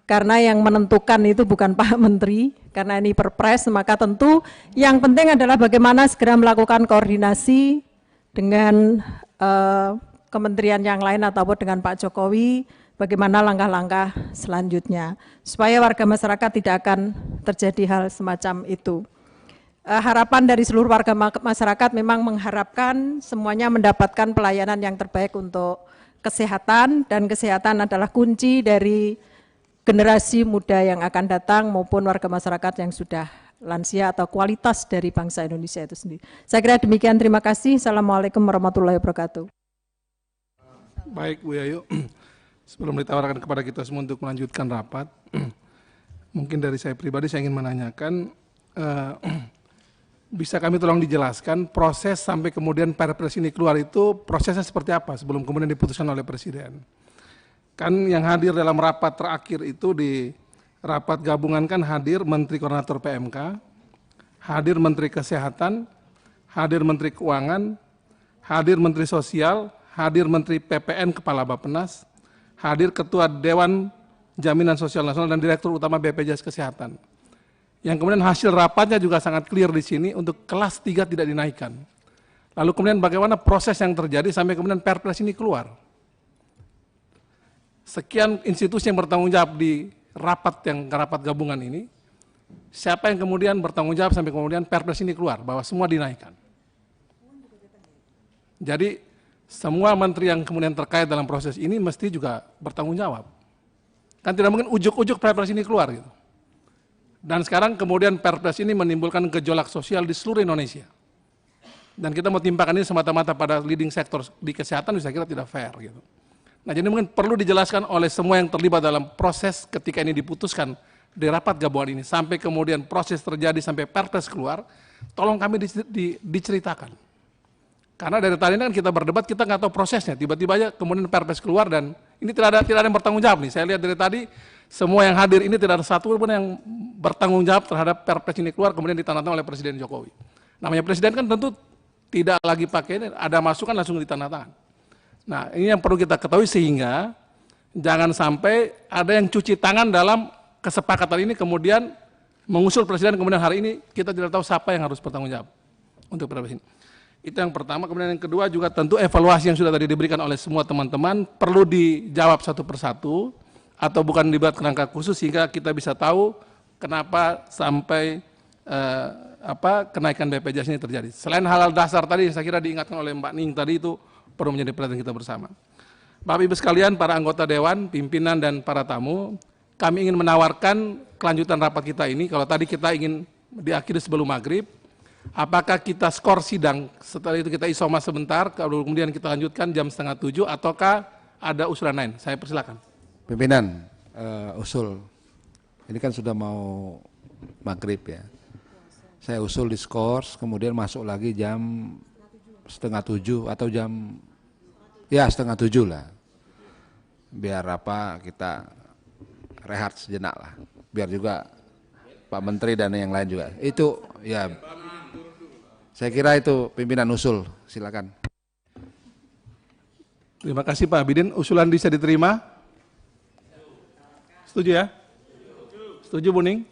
[SPEAKER 11] Karena yang menentukan itu bukan Pak Menteri, karena ini perpres, maka tentu yang penting adalah bagaimana segera melakukan koordinasi dengan kementerian yang lain ataupun dengan Pak Jokowi, bagaimana langkah-langkah selanjutnya, supaya warga masyarakat tidak akan terjadi hal semacam itu. Harapan dari seluruh warga masyarakat memang mengharapkan semuanya mendapatkan pelayanan yang terbaik untuk kesehatan, dan kesehatan adalah kunci dari generasi muda yang akan datang maupun warga masyarakat yang sudah lansia atau kualitas dari bangsa Indonesia itu sendiri. Saya kira demikian, terima kasih. Assalamualaikum warahmatullahi wabarakatuh.
[SPEAKER 5] Baik Bu Yayu, sebelum ditawarkan kepada kita semua untuk melanjutkan rapat, mungkin dari saya pribadi saya ingin menanyakan, bisa kami tolong dijelaskan proses sampai kemudian Perpres ini keluar itu prosesnya seperti apa sebelum kemudian diputuskan oleh Presiden? Kan yang hadir dalam rapat terakhir itu di rapat gabungan kan hadir Menteri Koordinator PMK, hadir Menteri Kesehatan, hadir Menteri Keuangan, hadir Menteri Sosial, hadir Menteri PPN Kepala Bappenas, hadir Ketua Dewan Jaminan Sosial Nasional dan Direktur Utama BPJS Kesehatan. Yang kemudian hasil rapatnya juga sangat clear di sini untuk kelas 3 tidak dinaikkan. Lalu kemudian bagaimana proses yang terjadi sampai kemudian Perpres ini keluar? Sekian institusi yang bertanggung jawab di rapat gabungan ini, siapa yang kemudian bertanggung jawab sampai kemudian Perpres ini keluar bahwa semua dinaikkan? Jadi semua menteri yang kemudian terkait dalam proses ini mesti juga bertanggung jawab. Kan tidak mungkin ujuk-ujuk Perpres ini keluar gitu. Dan sekarang kemudian Perpres ini menimbulkan gejolak sosial di seluruh Indonesia. Dan kita mau timpakan ini semata-mata pada leading sektor di kesehatan, saya kira tidak fair gitu. Nah, jadi mungkin perlu dijelaskan oleh semua yang terlibat dalam proses ketika ini diputuskan di rapat gabungan ini, sampai kemudian proses terjadi sampai Perpres keluar, tolong kami diceritakan. Karena dari tadi kan kita berdebat, kita nggak tahu prosesnya, tiba-tiba aja kemudian Perpres keluar dan ini tidak ada yang bertanggung jawab nih. Saya lihat dari tadi, semua yang hadir ini tidak ada satu pun yang bertanggung jawab terhadap Perpres ini keluar, kemudian ditandatangani oleh Presiden Jokowi. Namanya Presiden kan tentu tidak lagi pakai ini, ada masukan langsung ditandatangani. Nah, ini yang perlu kita ketahui sehingga jangan sampai ada yang cuci tangan dalam kesepakatan ini kemudian mengusul Presiden, kemudian hari ini kita tidak tahu siapa yang harus bertanggung jawab untuk Perpres ini. Itu yang pertama. Kemudian yang kedua juga tentu evaluasi yang sudah tadi diberikan oleh semua teman-teman perlu dijawab satu persatu atau bukan dibuat kerangka khusus sehingga kita bisa tahu kenapa sampai kenaikan BPJS ini terjadi. Selain hal-hal dasar tadi yang saya kira diingatkan oleh Mbak Ning tadi itu perlu menjadi perhatian kita bersama. Bapak Ibu sekalian, para anggota Dewan, pimpinan dan para tamu, kami ingin menawarkan kelanjutan rapat kita ini. Kalau tadi kita ingin diakhiri sebelum maghrib, apakah kita skor sidang, setelah itu kita isoma sebentar, kemudian kita lanjutkan jam 6:30, ataukah ada usulan lain? Saya persilakan.
[SPEAKER 1] Pimpinan, usul. Ini kan sudah mau maghrib ya. Saya usul diskors, kemudian masuk lagi jam 6:30 atau jam 6:30 lah. Biar kita rehat sejenak lah. Biar juga Pak Menteri dan yang lain juga. Itu ya, saya kira itu pimpinan usul. Silakan.
[SPEAKER 5] Terima kasih Pak Abidin. Usulan bisa diterima? Setuju ya? Setuju Bu Ning?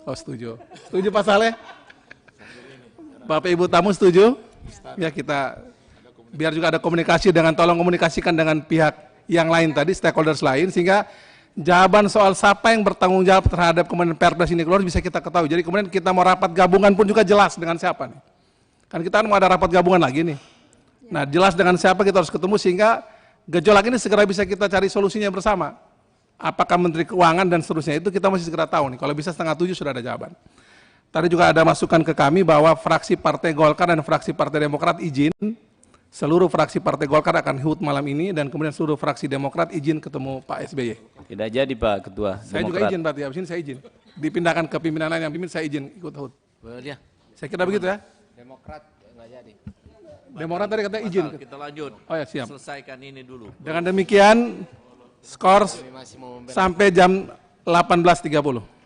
[SPEAKER 5] Oh setuju. Setuju Pak Saleh? Bapak Ibu tamu setuju? Ya kita biar juga ada komunikasi tolong komunikasikan dengan pihak yang lain tadi, stakeholders lain, sehingga jawaban soal siapa yang bertanggung jawab terhadap kemudian Perpres ini keluar bisa kita ketahui. Jadi kemudian kita mau rapat gabungan pun juga jelas dengan siapa nih. Kan kita mau ada rapat gabungan lagi nih. Nah jelas dengan siapa kita harus ketemu sehingga gejolak ini segera bisa kita cari solusinya bersama. Apakah Menteri Keuangan dan seterusnya itu kita masih segera tahu nih. Kalau bisa 6:30 sudah ada jawaban. Tadi juga ada masukan ke kami bahwa fraksi Partai Golkar dan fraksi Partai Demokrat izin, seluruh fraksi Partai Golkar akan HUT malam ini dan kemudian seluruh fraksi Demokrat izin ketemu Pak SBY.
[SPEAKER 2] Tidak jadi Pak Ketua.
[SPEAKER 5] Saya juga izin berarti, habis ini saya izin. Dipindahkan ke pimpinan lain yang pimpin saya izin ikut HUT.
[SPEAKER 2] Boleh.
[SPEAKER 5] Saya kira begitu ya.
[SPEAKER 2] Demokrat nggak jadi.
[SPEAKER 5] Demokrat tadi katanya izin.
[SPEAKER 2] Kita lanjut.
[SPEAKER 5] Oh ya siap.
[SPEAKER 2] Selesaikan ini dulu.
[SPEAKER 5] Dengan demikian skor sampai jam 18.30.